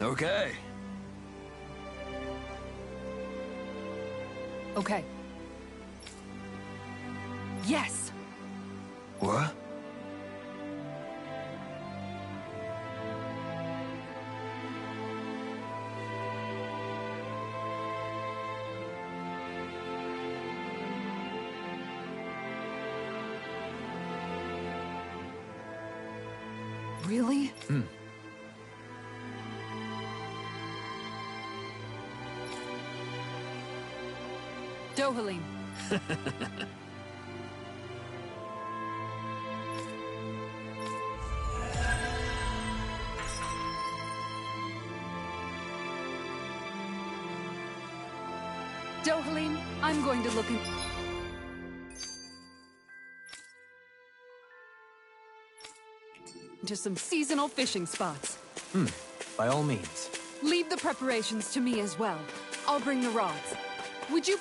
Okay. Okay. Yes! What? Really? Dohalim. Dohalim, I'm going to look into some seasonal fishing spots. By all means. Leave the preparations to me as well. I'll bring the rods. Would you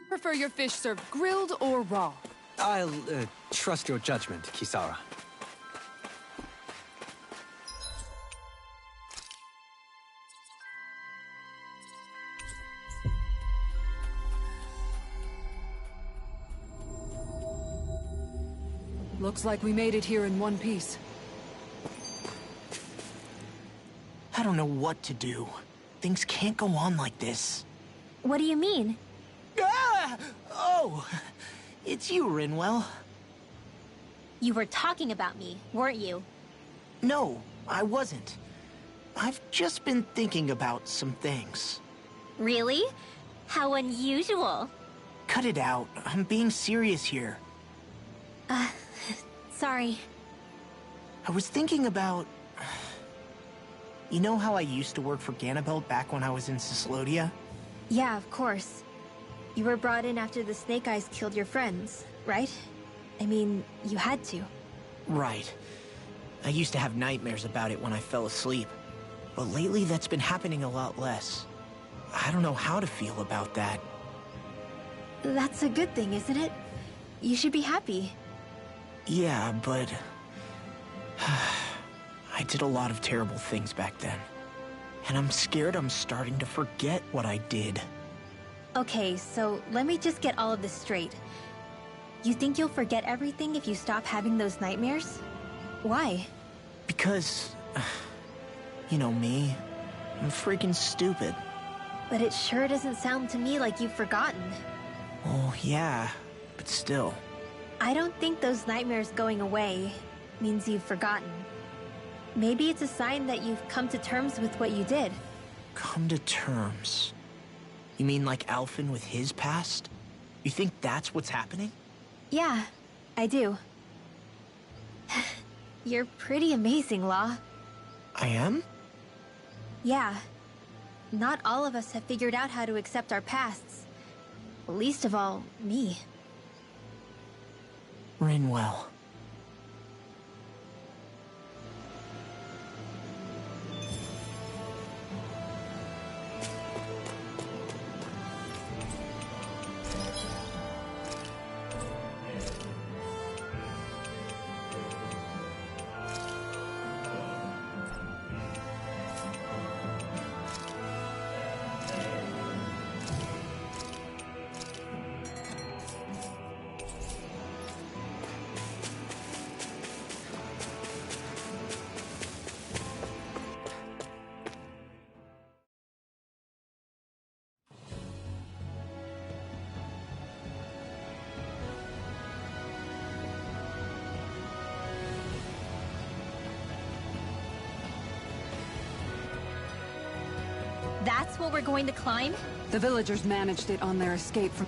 prefer your fish served grilled or raw? I'll trust your judgment, Kisara. Looks like we made it here in one piece. I don't know what to do. Things can't go on like this. What do you mean? Ah! Oh! It's you, Rinwell. You were talking about me, weren't you? No, I wasn't. I've just been thinking about some things. Really? How unusual. Cut it out. I'm being serious here. Sorry. I was thinking about... You know how I used to work for Ganabelt back when I was in Cyslodia? Yeah, of course. You were brought in after the Snake Eyes killed your friends, right? I mean, you had to. Right. I used to have nightmares about it when I fell asleep. But lately that's been happening a lot less. I don't know how to feel about that. That's a good thing, isn't it? You should be happy. Yeah, but... I did a lot of terrible things back then. And I'm scared I'm starting to forget what I did. Okay, so let me just get all of this straight. You think you'll forget everything if you stop having those nightmares? Why? Because... You know me. I'm freaking stupid. But it sure doesn't sound to me like you've forgotten. Oh, yeah. But still. I don't think those nightmares going away means you've forgotten. Maybe it's a sign that you've come to terms with what you did. Come to terms? You mean like Alphen with his past? You think that's what's happening? Yeah, I do. You're pretty amazing, Law. I am? Yeah. Not all of us have figured out how to accept our pasts. Least of all, me. Rinwell. That's what we're going to climb? The villagers managed it on their escape from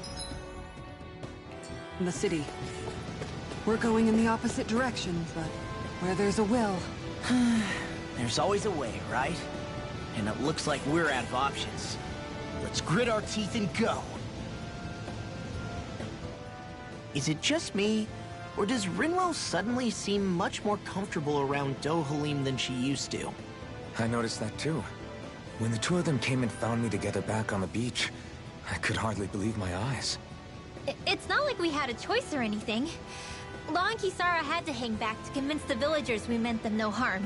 the city. We're going in the opposite direction, but where there's a will... There's always a way, right? And it looks like we're out of options. Let's grit our teeth and go! Is it just me, or does Rinwell suddenly seem much more comfortable around Dohalim than she used to? I noticed that too. When the two of them came and found me together back on the beach, I could hardly believe my eyes. It's not like we had a choice or anything. Law and Kisara had to hang back to convince the villagers we meant them no harm.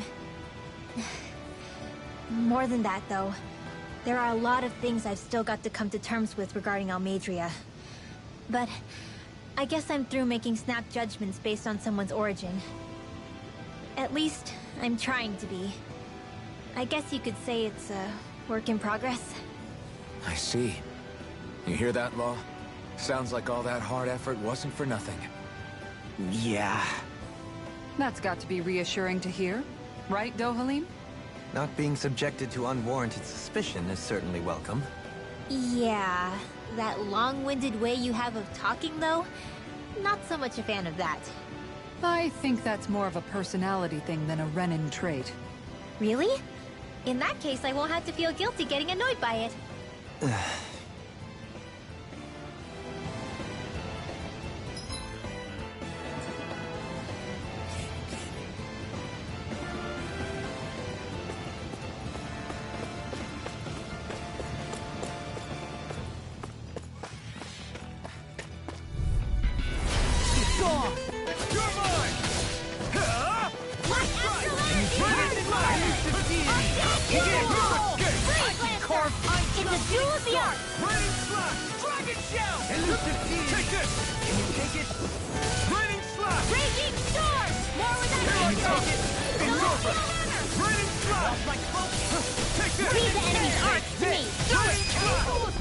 More than that, though. There are a lot of things I've still got to come to terms with regarding Almeidrea. But I guess I'm through making snap judgments based on someone's origin. At least, I'm trying to be. I guess you could say it's a work in progress. I see. You hear that, Law? Sounds like all that hard effort wasn't for nothing. Yeah. That's got to be reassuring to hear. Right, Dohalim? Not being subjected to unwarranted suspicion is certainly welcome. Yeah, that long-winded way you have of talking, though? Not so much a fan of that. I think that's more of a personality thing than a Renin trait. Really? In that case, I won't have to feel guilty getting annoyed by it.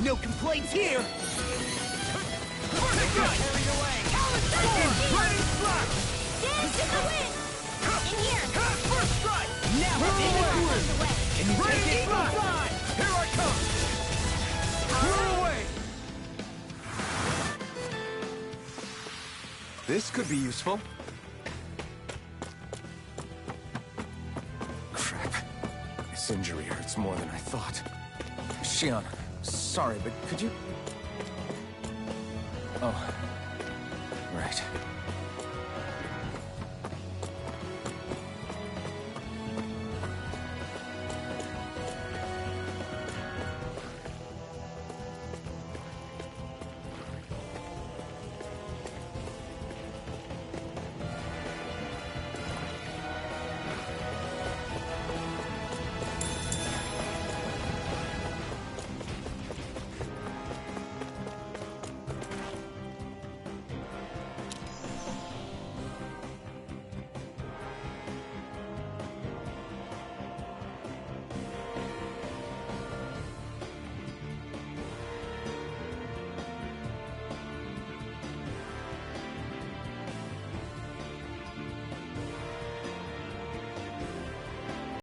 No complaints here! This could be useful. Crap. This injury hurts more than I thought. Shion, sorry, but could you... Oh,